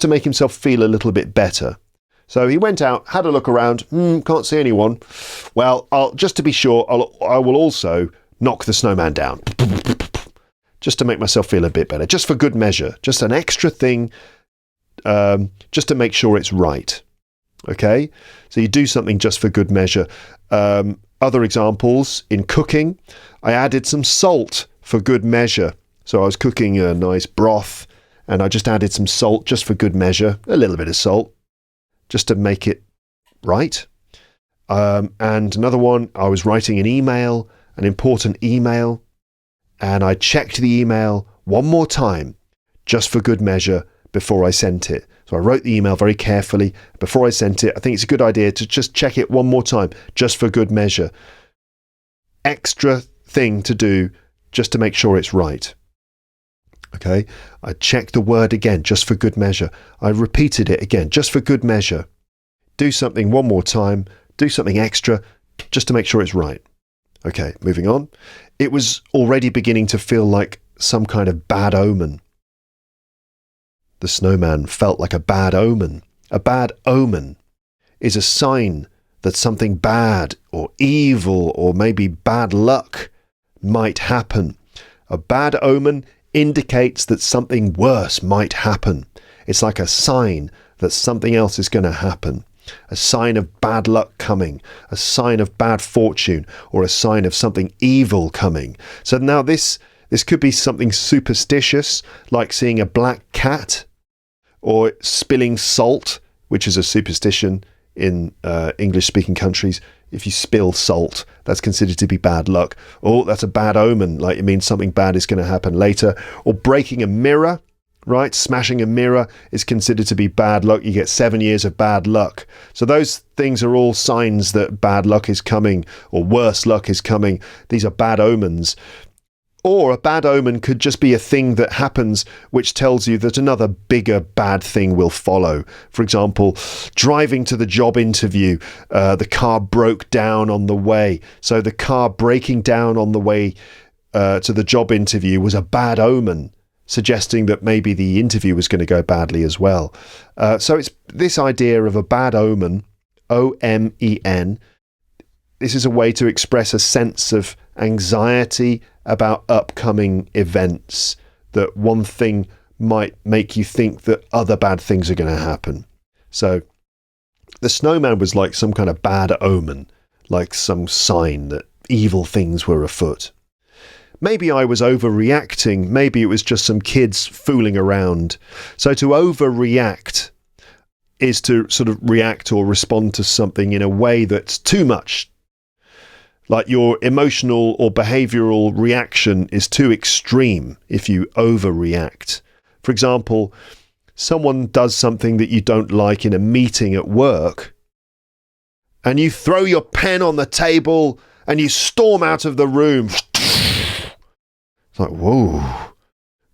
make himself feel a little bit better. So he went out, had a look around, can't see anyone. Well, just to be sure, I will also knock the snowman down. Just to make myself feel a bit better, just for good measure, just an extra thing, just to make sure it's right. Okay, so you do something just for good measure. Other examples, in cooking, I added some salt for good measure. So I was cooking a nice broth and I just added some salt just for good measure, a little bit of salt, just to make it right. And another one, I was writing an email, an important email, and I checked the email one more time, just for good measure, before I sent it. So I wrote the email very carefully. Before I sent it, I think it's a good idea to just check it one more time, just for good measure. Extra thing to do, just to make sure it's right. Okay, I checked the word again just for good measure. I repeated it again just for good measure. Do something one more time, do something extra just to make sure it's right. Okay, moving on. It was already beginning to feel like some kind of bad omen. The snowman felt like a bad omen. A bad omen is a sign that something bad or evil or maybe bad luck might happen. A bad omen indicates that something worse might happen. It's like a sign that something else is going to happen. A sign of bad luck coming, a sign of bad fortune, or a sign of something evil coming. So now this could be something superstitious, like seeing a black cat, or spilling salt, which is a superstition in English-speaking countries. If you spill salt, that's considered to be bad luck. Oh, that's a bad omen, like it means something bad is going to happen later. Or breaking a mirror, right? Smashing a mirror is considered to be bad luck. You get 7 years of bad luck. So those things are all signs that bad luck is coming or worse luck is coming. These are bad omens. Or a bad omen could just be a thing that happens which tells you that another bigger bad thing will follow. For example, driving to the job interview, the car broke down on the way. So the car breaking down on the way to the job interview was a bad omen, suggesting that maybe the interview was going to go badly as well. So it's this idea of a bad omen, O-M-E-N. This is a way to express a sense of anxiety about upcoming events, that one thing might make you think that other bad things are going to happen. So the snowman was like some kind of bad omen, like some sign that evil things were afoot. Maybe I was overreacting. Maybe it was just some kids fooling around. So to overreact is to sort of react or respond to something in a way that's too much. Like your emotional or behavioural reaction is too extreme if you overreact. For example, someone does something that you don't like in a meeting at work, and you throw your pen on the table and you storm out of the room. It's like, whoa,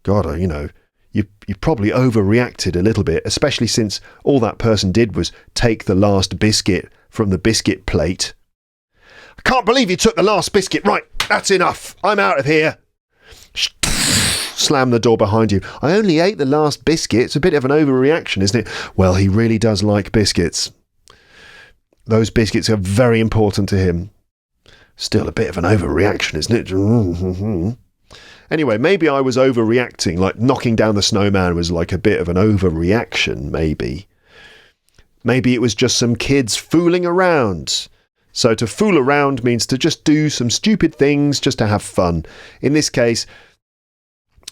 God, you probably overreacted a little bit, especially since all that person did was take the last biscuit from the biscuit plate. I can't believe you took the last biscuit. Right, that's enough. I'm out of here. Slam the door behind you. I only ate the last biscuit. It's a bit of an overreaction, isn't it? Well, he really does like biscuits. Those biscuits are very important to him. Still a bit of an overreaction, isn't it? Anyway, maybe I was overreacting, like knocking down the snowman was like a bit of an overreaction, maybe. Maybe it was just some kids fooling around. So to fool around means to just do some stupid things just to have fun. In this case,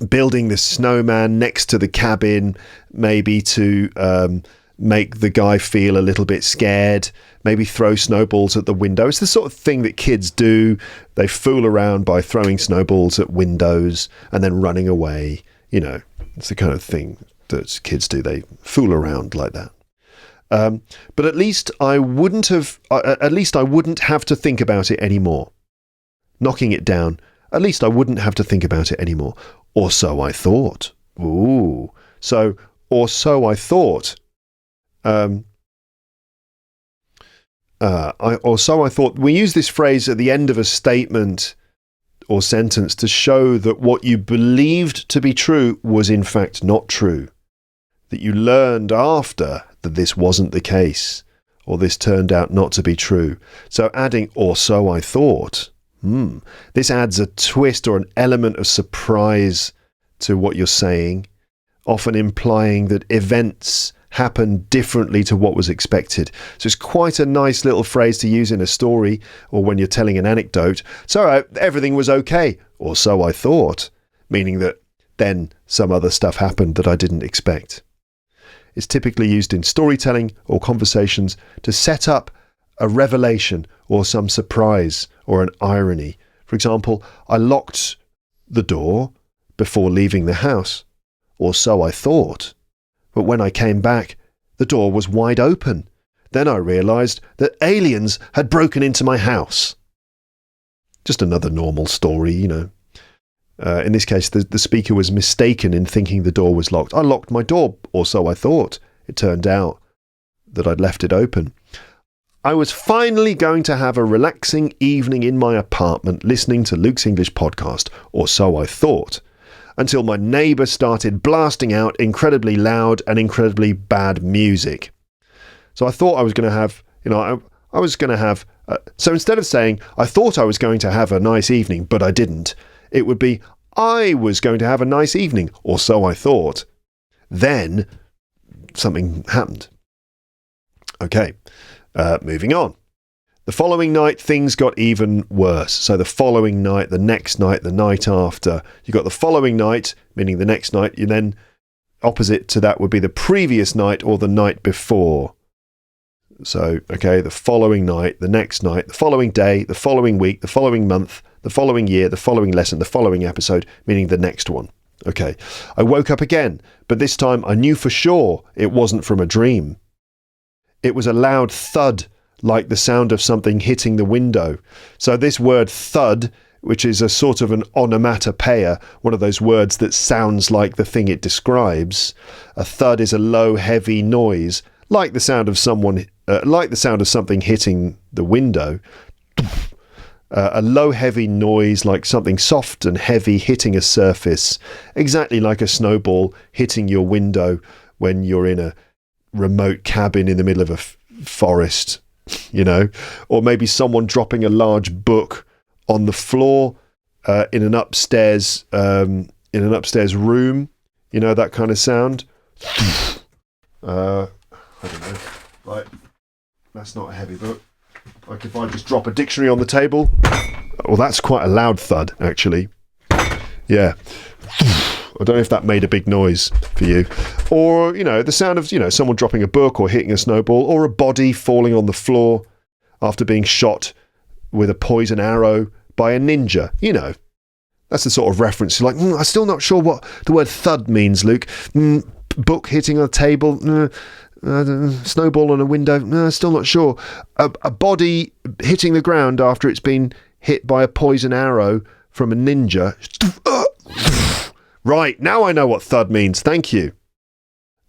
building the snowman next to the cabin, maybe to make the guy feel a little bit scared, maybe throw snowballs at the window. It's the sort of thing that kids do. They fool around by throwing snowballs at windows and then running away. It's the kind of thing that kids do. They fool around like that. But at least I wouldn't have to think about it anymore. Knocking it down, at least I wouldn't have to think about it anymore. Or so I thought. Ooh. Or so I thought. Or so I thought. We use this phrase at the end of a statement or sentence to show that what you believed to be true was in fact not true. That you learned after that this wasn't the case, or this turned out not to be true. So adding, or so I thought, this adds a twist or an element of surprise to what you're saying, often implying that events happen differently to what was expected. So it's quite a nice little phrase to use in a story or when you're telling an anecdote. So everything was okay, or so I thought, meaning that then some other stuff happened that I didn't expect. It's typically used in storytelling or conversations to set up a revelation or some surprise or an irony. For example, I locked the door before leaving the house, or so I thought. But when I came back, the door was wide open. Then I realised that aliens had broken into my house. Just another normal story, In this case, the speaker was mistaken in thinking the door was locked. I locked my door, or so I thought. It turned out that I'd left it open. I was finally going to have a relaxing evening in my apartment listening to Luke's English podcast, or so I thought, until my neighbour started blasting out incredibly loud and incredibly bad music. So I thought I was going to have, I was going to have, so instead of saying, I thought I was going to have a nice evening, but I didn't, it would be, I was going to have a nice evening, or so I thought. Then something happened. Okay, moving on. The following night, things got even worse. So the following night, the next night, the night after. You got the following night, meaning the next night. You then, opposite to that would be the previous night or the night before. So, okay, the following night, the next night, the following day, the following week, the following month, the following year, the following lesson, the following episode, meaning the next one. Okay, I woke up again, but this time I knew for sure it wasn't from a dream. It was a loud thud, like the sound of something hitting the window. So this word thud, which is a sort of an onomatopoeia, one of those words that sounds like the thing it describes. A thud is a low, heavy noise, like the sound of something hitting the window. A low, heavy noise like something soft and heavy hitting a surface, exactly like a snowball hitting your window when you're in a remote cabin in the middle of a forest, or maybe someone dropping a large book on the floor in an upstairs room, that kind of sound. I don't know, like, that's not a heavy book. Like if I just drop a dictionary on the table, well, that's quite a loud thud, actually. Yeah. I don't know if that made a big noise for you. Or, the sound of, someone dropping a book or hitting a snowball, or a body falling on the floor after being shot with a poison arrow by a ninja. That's the sort of reference. You're like, I'm still not sure what the word thud means, Luke. Book hitting on a table, snowball on a window, still not sure. A body hitting the ground after it's been hit by a poison arrow from a ninja. Right, now I know what thud means. Thank you.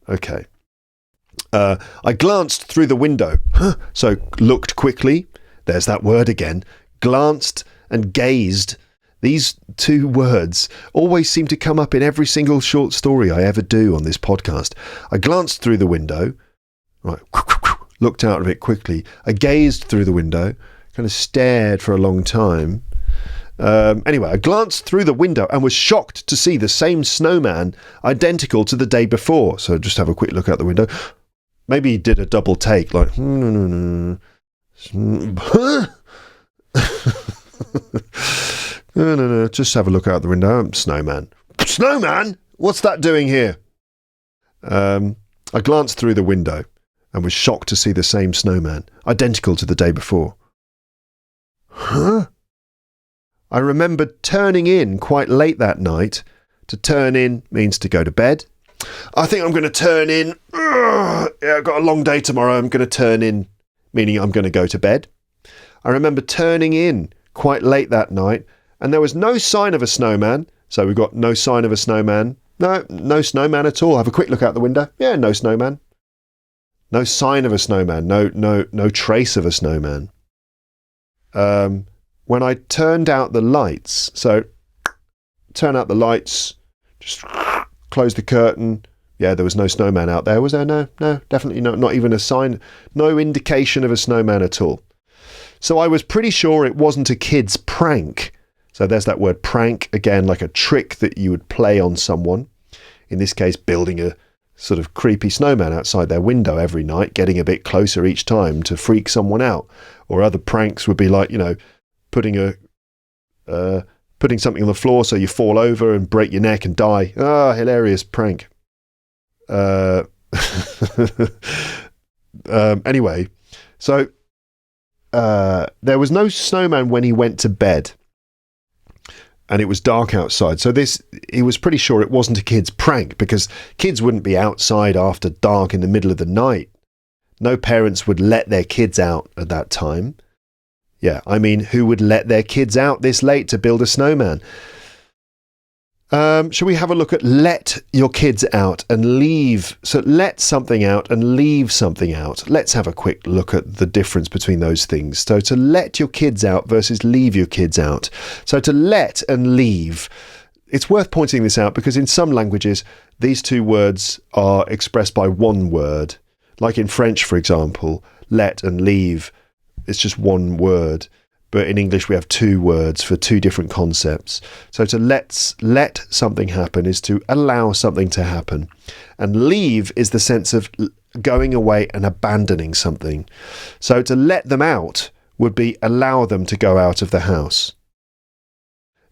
Okay. I glanced through the window. So looked quickly. There's that word again. Glanced and gazed. These two words always seem to come up in every single short story I ever do on this podcast. I glanced through the window. Right. Looked out of it quickly. I gazed through the window. Kind of stared for a long time. Anyway, I glanced through the window and was shocked to see the same snowman identical to the day before. So just have a quick look out the window. Maybe he did a double take, like, no. No, just have a look out the window. Snowman. Snowman? What's that doing here? I glanced through the window and was shocked to see the same snowman, identical to the day before. Huh? I remembered turning in quite late that night. To turn in means to go to bed. I think I'm going to turn in. Yeah, I've got a long day tomorrow. I'm going to turn in, meaning I'm going to go to bed. I remember turning in quite late that night, and there was no sign of a snowman. So we've got no sign of a snowman. No snowman at all. Have a quick look out the window. Yeah, no snowman. No sign of a snowman. No trace of a snowman. When I turned out the lights, so turn out the lights, just close the curtain. Yeah, there was no snowman out there, was there? No, definitely not even a sign, no indication of a snowman at all. So I was pretty sure it wasn't a kid's prank. So there's that word prank, again, like a trick that you would play on someone. In this case, building a sort of creepy snowman outside their window every night, getting a bit closer each time to freak someone out. Or other pranks would be like, putting something on the floor so you fall over and break your neck and die. Hilarious prank. Anyway, so there was no snowman when he went to bed, and it was dark outside. So he was pretty sure it wasn't a kid's prank, because kids wouldn't be outside after dark in the middle of the night. No parents would let their kids out at that time. Yeah, I mean, who would let their kids out this late to build a snowman? Shall we have a look at let your kids out and leave? So let something out and leave something out. Let's have a quick look at the difference between those things. So to let your kids out versus leave your kids out. So to let and leave, it's worth pointing this out because in some languages, these two words are expressed by one word. Like in French, for example, let and leave, it's just one word. But in English, we have two words for two different concepts. So to let something happen is to allow something to happen. And leave is the sense of going away and abandoning something. So to let them out would be allow them to go out of the house.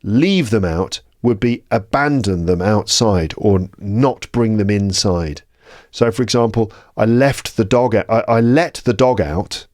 Leave them out would be abandon them outside or not bring them inside. So for example, I let the dog out,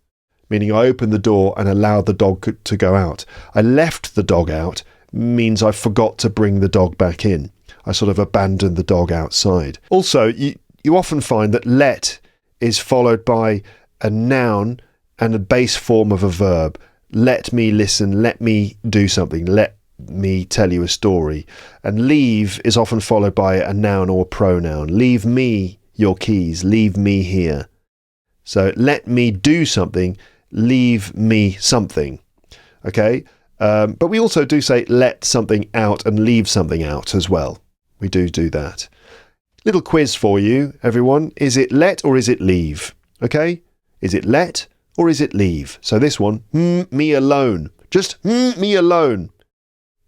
meaning I opened the door and allowed the dog to go out. I left the dog out means I forgot to bring the dog back in. I sort of abandoned the dog outside. Also, you often find that let is followed by a noun and a base form of a verb. Let me listen, let me do something, let me tell you a story. And leave is often followed by a noun or a pronoun. Leave me your keys, leave me here. So let me do something, leave me something. Okay, but we also do say let something out and leave something out as well. We do that. Little quiz for you, everyone. Is it let or is it leave? Okay, is it let or is it leave? So this one, me alone. Just me alone.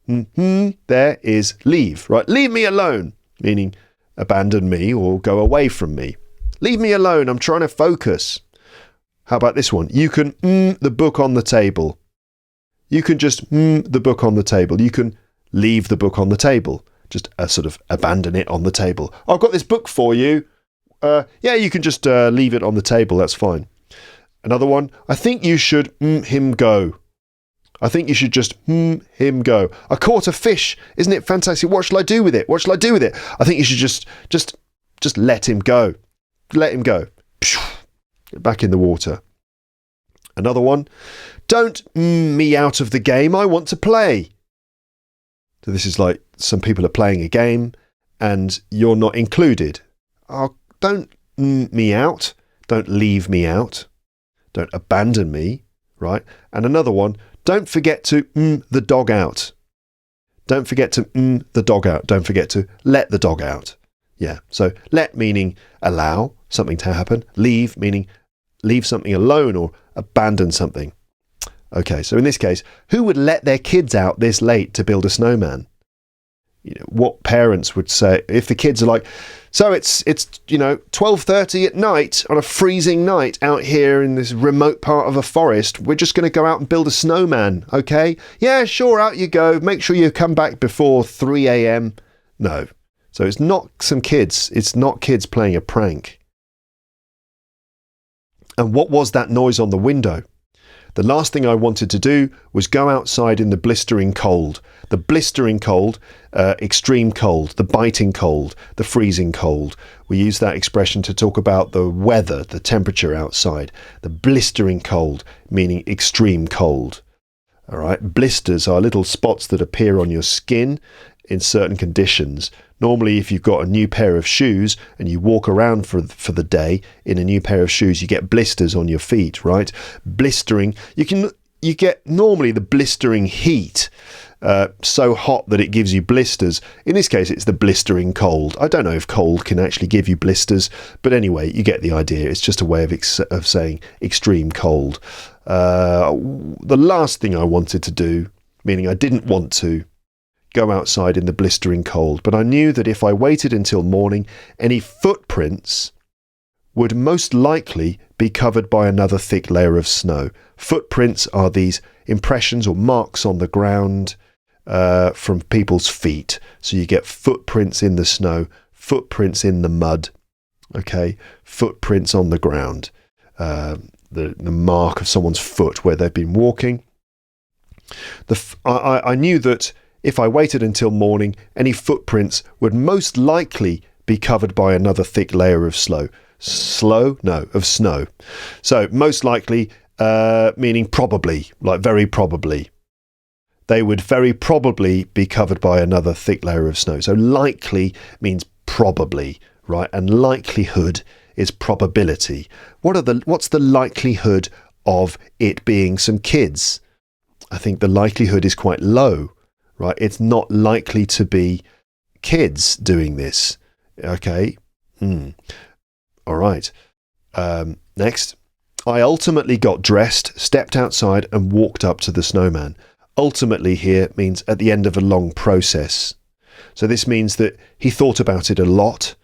There is leave, right? Leave me alone, meaning abandon me or go away from me. Leave me alone, I'm trying to focus. How about this one? You can the book on the table. You can just the book on the table. You can leave the book on the table. Just sort of abandon it on the table. I've got this book for you. Yeah, you can just leave it on the table. That's fine. Another one. I think you should him go. I think you should just him go. I caught a fish. Isn't it fantastic? What shall I do with it? What shall I do with it? I think you should just let him go. Let him go. Back in the water. Another one. Don't me out of the game. I want to play. So this is like some people are playing a game and you're not included. Oh, don't me out. Don't leave me out. Don't abandon me. Right? And another one. Don't forget to the dog out. Don't forget to the dog out. Don't forget to let the dog out. Yeah. So let meaning allow something to happen. Leave meaning leave something alone or abandon something. Okay. So in this case, who would let their kids out this late to build a snowman? You know, what parents would say if the kids are like, so it's 12:30 at night on a freezing night out here in this remote part of a forest. We're just going to go out and build a snowman, okay? Yeah, sure, out you go. Make sure you come back before 3 a.m. No. So it's not some kids. It's not kids playing a prank. And what was that noise on the window? The last thing I wanted to do was go outside in the blistering cold. The blistering cold, extreme cold, the biting cold, the freezing cold. We use that expression to talk about the weather, the temperature outside. The blistering cold, meaning extreme cold. All right. Blisters are little spots that appear on your skin in certain conditions. Normally, if you've got a new pair of shoes and you walk around for the day in a new pair of shoes, you get blisters on your feet, right? Blistering, you get normally the blistering heat, so hot that it gives you blisters. In this case, it's the blistering cold. I don't know if cold can actually give you blisters, but anyway, you get the idea. It's just a way of saying extreme cold. The last thing I wanted to do, meaning I didn't want to, go outside in the blistering cold, but I knew that if I waited until morning, any footprints would most likely be covered by another thick layer of snow. Footprints are these impressions or marks on the ground from people's feet. So you get footprints in the snow, footprints in the mud, okay, footprints on the ground, the mark of someone's foot where they've been walking. I knew that if I waited until morning, any footprints would most likely be covered by another thick layer of snow. Of snow. So most likely, meaning probably, like very probably. they would very probably be covered by another thick layer of snow. So likely means probably, right? And likelihood is probability. What's the likelihood of it being some kids? I think the likelihood is quite low, right? It's not likely to be kids doing this. Okay. All right. Next. I ultimately got dressed, stepped outside and walked up to the snowman. Ultimately here means at the end of a long process. So this means that he thought about it a lot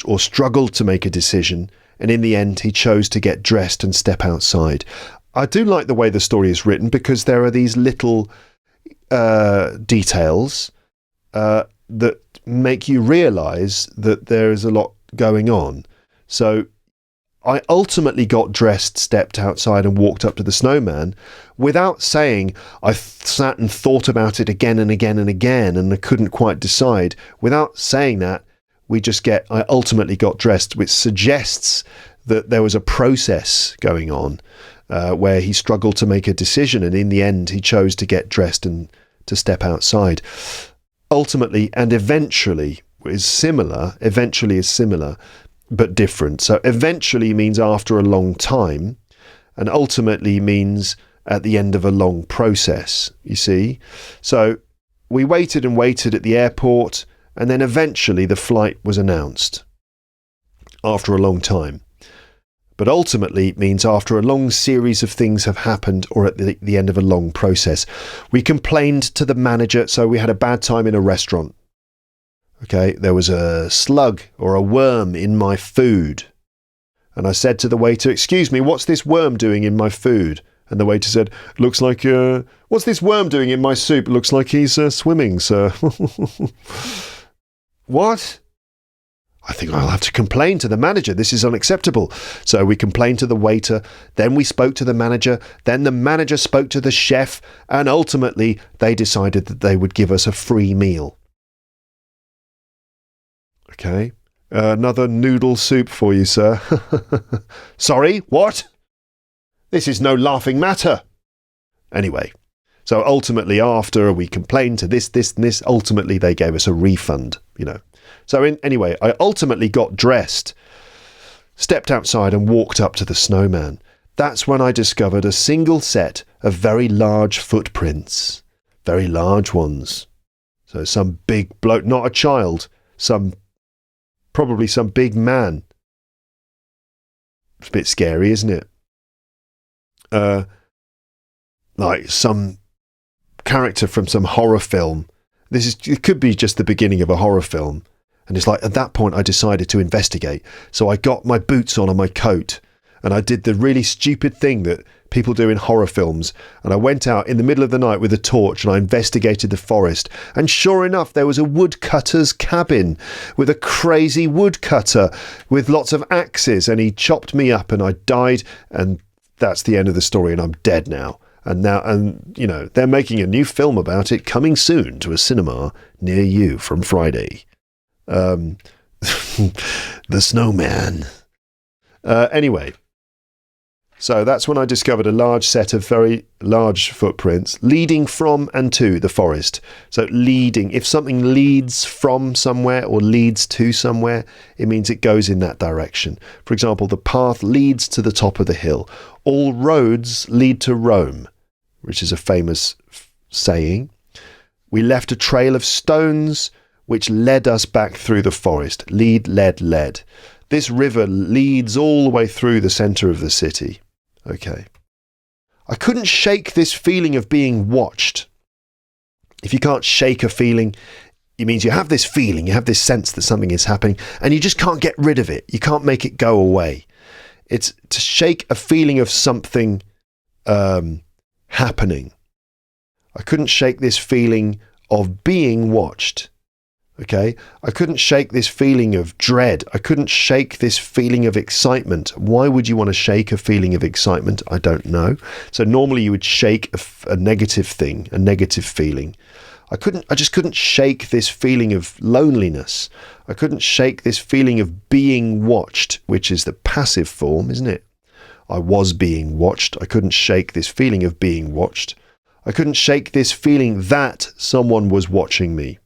or struggled to make a decision, and in the end he chose to get dressed and step outside. I do like the way the story is written because there are these little details that make you realise that there is a lot going on. So I ultimately got dressed, stepped outside and walked up to the snowman without saying I sat and thought about it again and again and again and I couldn't quite decide. Without saying that, we just get I ultimately got dressed, which suggests that there was a process going on where he struggled to make a decision, and in the end he chose to get dressed and to step outside. Ultimately and eventually is similar, but different. So eventually means after a long time, and ultimately means at the end of a long process, you see. So we waited and waited at the airport, and then eventually the flight was announced after a long time. But ultimately means after a long series of things have happened or at the end of a long process. We complained to the manager, so we had a bad time in a restaurant. Okay, there was a slug or a worm in my food. And I said to the waiter, "Excuse me, what's this worm doing in my food?" And the waiter said, "Looks like, what's this worm doing in my soup? Looks like he's swimming, sir." What? I think I'll have to complain to the manager. This is unacceptable. So we complained to the waiter, then we spoke to the manager, then the manager spoke to the chef, and ultimately they decided that they would give us a free meal. Okay. Another noodle soup for you, sir. Sorry, what? This is no laughing matter. Anyway, so ultimately after we complained to this, ultimately they gave us a refund, you know. So anyway, I ultimately got dressed, stepped outside and walked up to the snowman. That's when I discovered a single set of very large footprints, very large ones. So some big bloke, not a child, probably some big man. It's a bit scary, isn't it? Like some character from some horror film. It could be just the beginning of a horror film. And it's like, at that point I decided to investigate. So I got my boots on and my coat, and I did the really stupid thing that people do in horror films. And I went out in the middle of the night with a torch and I investigated the forest. And sure enough, there was a woodcutter's cabin with a crazy woodcutter with lots of axes, and he chopped me up and I died, and that's the end of the story, and I'm dead now. And you know, they're making a new film about it coming soon to a cinema near you from Friday. The Snowman. Anyway, so that's when I discovered a large set of very large footprints leading from and to the forest. So leading, if something leads from somewhere or leads to somewhere, it means it goes in that direction. For example, the path leads to the top of the hill. All roads lead to Rome, which is a famous saying. We left a trail of stones which led us back through the forest. Lead, led. This river leads all the way through the centre of the city. Okay. I couldn't shake this feeling of being watched. If you can't shake a feeling, it means you have this feeling, you have this sense that something is happening, and you just can't get rid of it. You can't make it go away. It's to shake a feeling of something happening. I couldn't shake this feeling of being watched. Okay, I couldn't shake this feeling of dread. I couldn't shake this feeling of excitement. Why would you want to shake a feeling of excitement? I don't know. So normally you would shake a negative thing, a negative feeling. I just couldn't shake this feeling of loneliness. I couldn't shake this feeling of being watched, which is the passive form, isn't it? I was being watched. I couldn't shake this feeling of being watched. I couldn't shake this feeling that someone was watching me.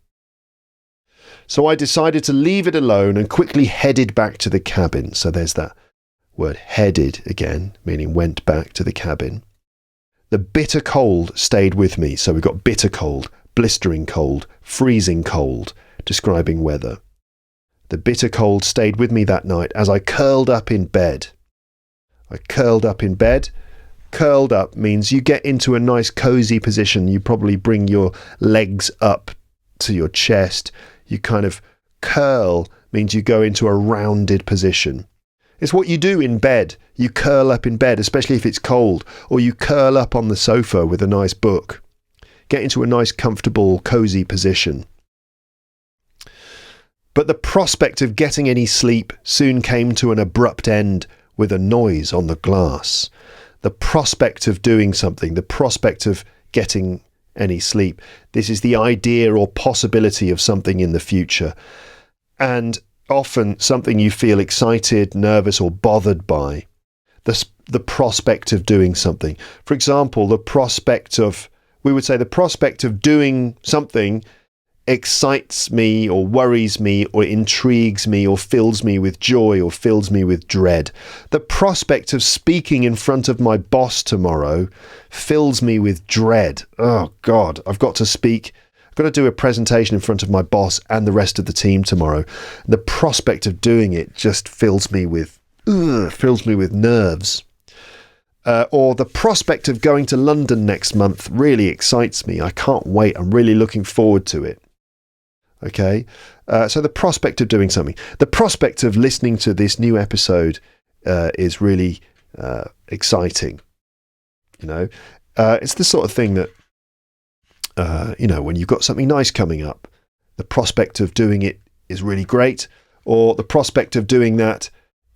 So I decided to leave it alone and quickly headed back to the cabin. So there's that word headed again, meaning went back to the cabin. The bitter cold stayed with me. So we've got bitter cold, blistering cold, freezing cold, describing weather. The bitter cold stayed with me that night as I curled up in bed. I curled up in bed. Curled up means you get into a nice cozy position. You probably bring your legs up to your chest. You kind of curl means you go into a rounded position. It's what you do in bed. You curl up in bed, especially if it's cold, or you curl up on the sofa with a nice book. Get into a nice, comfortable, cozy position. But the prospect of getting any sleep soon came to an abrupt end with a noise on the glass. The prospect of doing something, the prospect of getting any sleep. This is the idea or possibility of something in the future. And often something you feel excited, nervous or bothered by. The prospect of doing something. For example, we would say the prospect of doing something excites me or worries me or intrigues me or fills me with joy or fills me with dread. The prospect of speaking in front of my boss tomorrow fills me with dread. Oh God, I've got to speak. I've got to do a presentation in front of my boss and the rest of the team tomorrow. The prospect of doing it just fills me with nerves. Or the prospect of going to London next month really excites me. I can't wait. I'm really looking forward to it. Okay, so the prospect of doing something. The prospect of listening to this new episode is really exciting. It's the sort of thing that, when you've got something nice coming up, the prospect of doing it is really great, or the prospect of doing that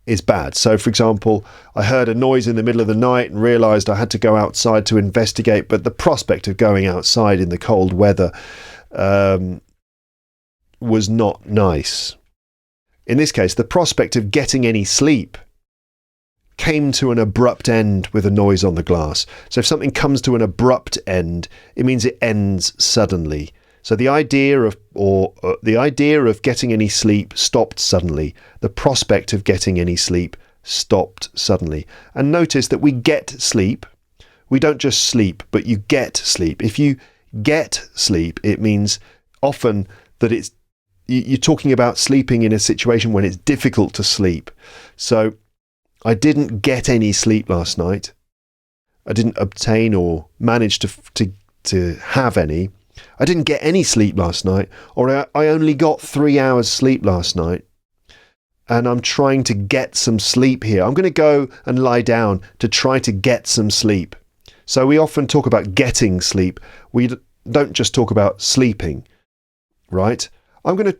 is bad. So, for example, I heard a noise in the middle of the night and realised I had to go outside to investigate, but the prospect of going outside in the cold weather was not nice. In this case, the prospect of getting any sleep came to an abrupt end with a noise on the glass. So if something comes to an abrupt end, it means it ends suddenly. So the idea of getting any sleep stopped suddenly. The prospect of getting any sleep stopped suddenly. And notice that we get sleep. We don't just sleep, but you get sleep. If you get sleep, it means often that you're talking about sleeping in a situation when it's difficult to sleep. So I didn't get any sleep last night. I didn't obtain or manage to have any. I didn't get any sleep last night, or I only got 3 hours sleep last night. And I'm trying to get some sleep here. I'm going to go and lie down to try to get some sleep. So we often talk about getting sleep. We don't just talk about sleeping, right? I'm going to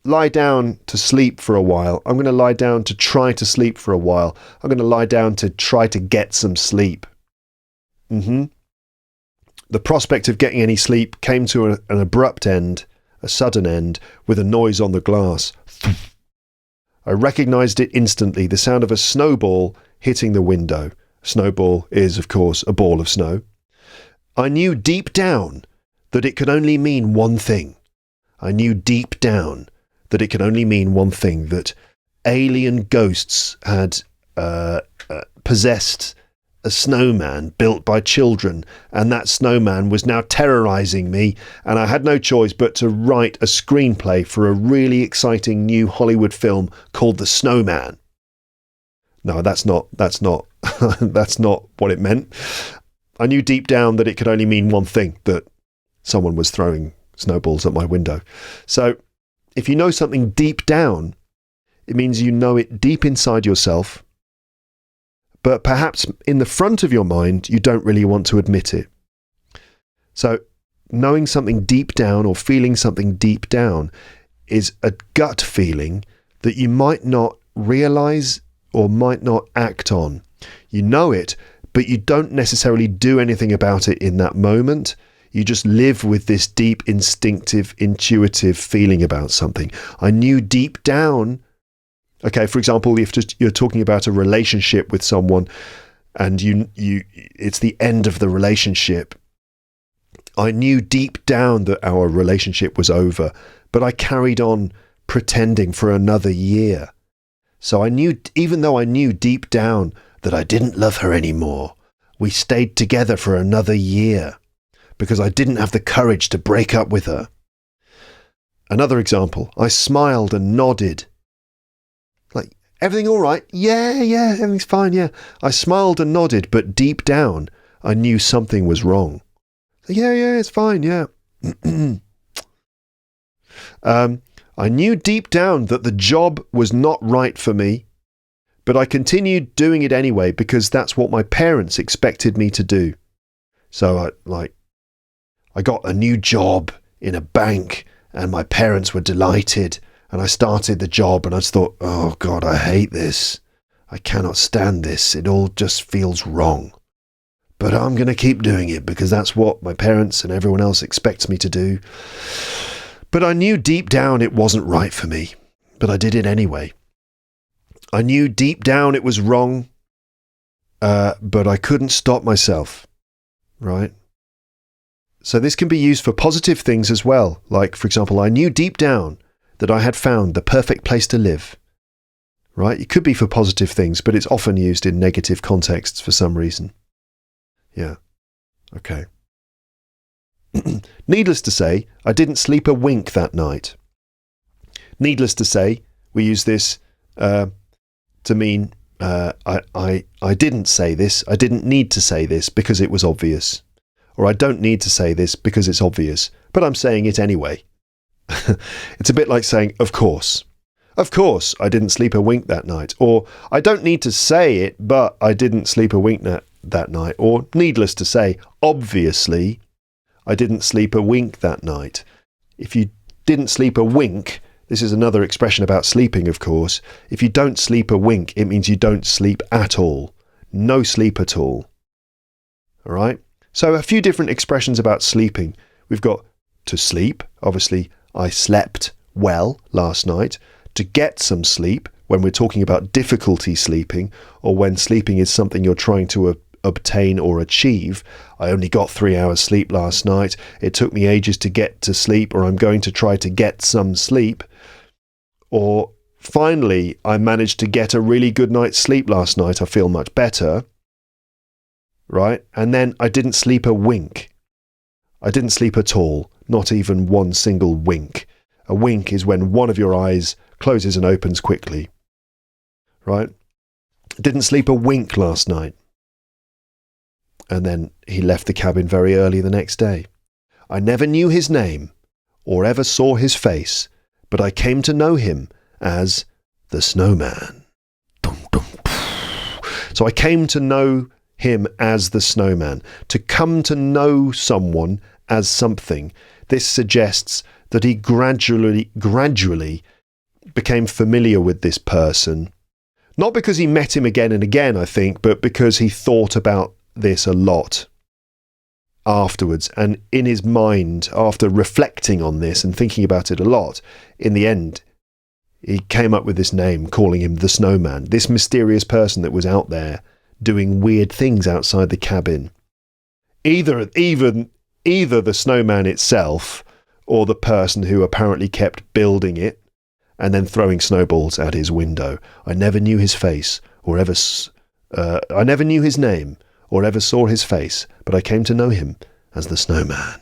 lie down to sleep for a while. I'm going to lie down to try to sleep for a while. I'm going to lie down to try to get some sleep. The prospect of getting any sleep came to an abrupt end, a sudden end, with a noise on the glass. I recognised it instantly, the sound of a snowball hitting the window. Snowball is, of course, a ball of snow. I knew deep down that it could only mean one thing. I knew deep down that it could only mean one thing, that alien ghosts had possessed a snowman built by children, and that snowman was now terrorising me, and I had no choice but to write a screenplay for a really exciting new Hollywood film called The Snowman. No, that's not that's not what it meant. I knew deep down that it could only mean one thing, that someone was throwing snowballs at my window. So if you know something deep down, it means you know it deep inside yourself, but perhaps in the front of your mind, you don't really want to admit it. So knowing something deep down or feeling something deep down is a gut feeling that you might not realise or might not act on. You know it, but you don't necessarily do anything about it in that moment. You just live with this deep, instinctive, intuitive feeling about something. I knew deep down. Okay, for example, if you're talking about a relationship with someone and you it's the end of the relationship I knew deep down that our relationship was over, but I carried on pretending for another year. So I knew, even though I knew deep down that I didn't love her anymore, we stayed together for another year because I didn't have the courage to break up with her. Another example, I smiled and nodded. Like, everything all right? Yeah, everything's fine, yeah. I smiled and nodded, but deep down, I knew something was wrong. Yeah, it's fine, yeah. I knew deep down that the job was not right for me, but I continued doing it anyway because that's what my parents expected me to do. So I got a new job in a bank and my parents were delighted and I started the job and I just thought, oh God, I hate this. I cannot stand this. It all just feels wrong. But I'm going to keep doing it because that's what my parents and everyone else expects me to do. But I knew deep down it wasn't right for me, but I did it anyway. I knew deep down it was wrong, but I couldn't stop myself, right? So this can be used for positive things as well. Like, for example, I knew deep down that I had found the perfect place to live, right? It could be for positive things, but it's often used in negative contexts for some reason. Yeah. Okay. Needless to say, I didn't sleep a wink that night. Needless to say, we use this to mean I didn't say this, I didn't need to say this because it was obvious. Or I don't need to say this because it's obvious, but I'm saying it anyway. It's a bit like saying, of course. Of course, I didn't sleep a wink that night. Or I don't need to say it, but I didn't sleep a wink that night. Or needless to say, obviously, I didn't sleep a wink that night. If you didn't sleep a wink, this is another expression about sleeping, of course. If you don't sleep a wink, it means you don't sleep at all. No sleep at all. All right? So a few different expressions about sleeping. We've got to sleep. Obviously, I slept well last night. To get some sleep, when we're talking about difficulty sleeping, or when sleeping is something you're trying to obtain or achieve. I only got 3 hours sleep last night. It took me ages to get to sleep, or I'm going to try to get some sleep. Or finally, I managed to get a really good night's sleep last night. I feel much better. Right? And then I didn't sleep a wink. I didn't sleep at all. Not even one single wink. A wink is when one of your eyes closes and opens quickly. Right? Didn't sleep a wink last night. And then he left the cabin very early the next day. I never knew his name or ever saw his face, but I came to know him as the Snowman. So I came to know him as the Snowman. To come to know someone as something, this suggests that he gradually became familiar with this person. Not because he met him again and again, I think, but because he thought about this a lot afterwards, and in his mind, after reflecting on this and thinking about it a lot, in the end he came up with this name, calling him the Snowman, this mysterious person that was out there doing weird things outside the cabin. Either the snowman itself or the person who apparently kept building it and then throwing snowballs at his window. I never knew his face or ever I never knew his name or ever saw his face, but I came to know him as the Snowman.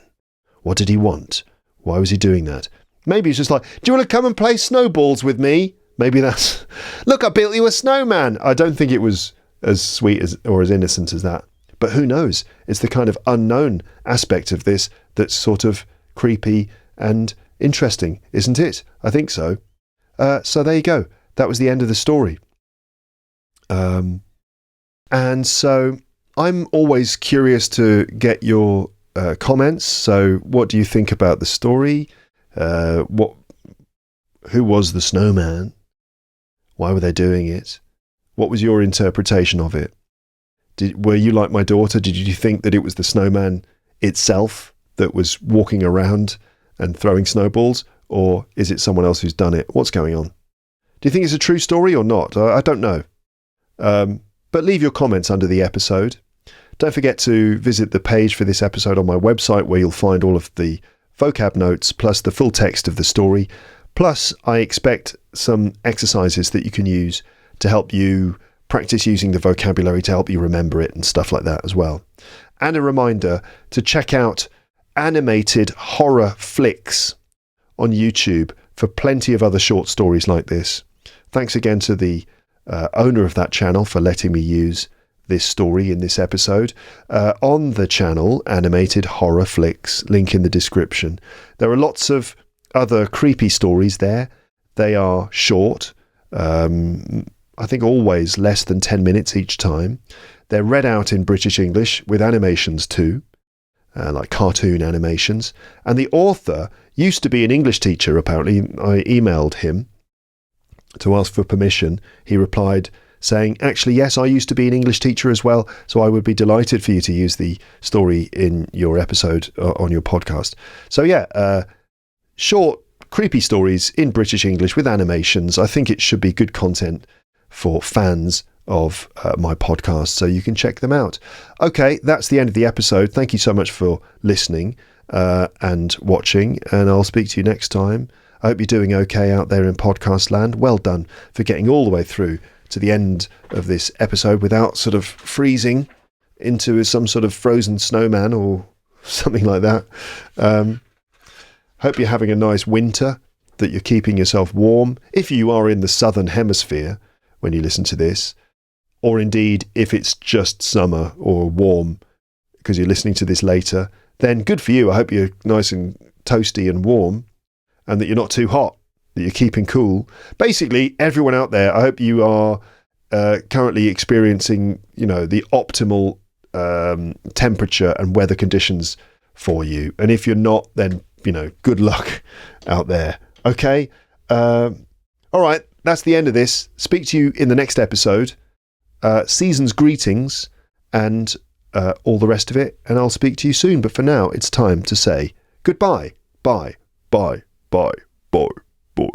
What did he want? Why was he doing that? Maybe he's just like, do you want to come and play snowballs with me? Maybe that's, look, I built you a snowman. I don't think it was as sweet as or as innocent as that. But who knows? It's the kind of unknown aspect of this that's sort of creepy and interesting, isn't it? I think so. So there you go. That was the end of the story. And so I'm always curious to get your comments. So what do you think about the story? Who was the Snowman? Why were they doing it? What was your interpretation of it? Were you like my daughter? Did you think that it was the snowman itself that was walking around and throwing snowballs? Or is it someone else who's done it? What's going on? Do you think it's a true story or not? I don't know. But leave your comments under the episode. Don't forget to visit the page for this episode on my website, where you'll find all of the vocab notes plus the full text of the story. Plus, I expect some exercises that you can use to help you practice using the vocabulary, to help you remember it and stuff like that as well. And a reminder to check out animated horror flicks on YouTube for plenty of other short stories like this. Thanks again to the owner of that channel for letting me use this story in this episode. On the channel, Animated Horror Flicks, link in the description. There are lots of other creepy stories there. They are short, I think always less than 10 minutes each time. They're read out in British English with animations too, like cartoon animations. And the author used to be an English teacher, apparently. I emailed him to ask for permission. He replied saying, actually, yes, I used to be an English teacher as well, so I would be delighted for you to use the story in your episode on your podcast. So yeah, short, creepy stories in British English with animations. I think it should be good content for fans of my podcast, so you can check them out. Okay, that's the end of the episode. Thank you so much for listening and watching, and I'll speak to you next time. I hope you're doing okay out there in podcast land. Well done for getting all the way through to the end of this episode without sort of freezing into some sort of frozen snowman or something like that. Hope you're having a nice winter, that you're keeping yourself warm. If you are in the southern hemisphere when you listen to this, or indeed if it's just summer or warm because you're listening to this later, then good for you. I hope you're nice and toasty and warm, and that you're not too hot, that you're keeping cool. Basically, everyone out there, I hope you are currently experiencing, the optimal temperature and weather conditions for you. And if you're not, then, good luck out there. Okay? All right, that's the end of this. Speak to you in the next episode. Season's greetings and all the rest of it, and I'll speak to you soon. But for now, it's time to say goodbye. Bye. Bye. Bye. Bye. Bye.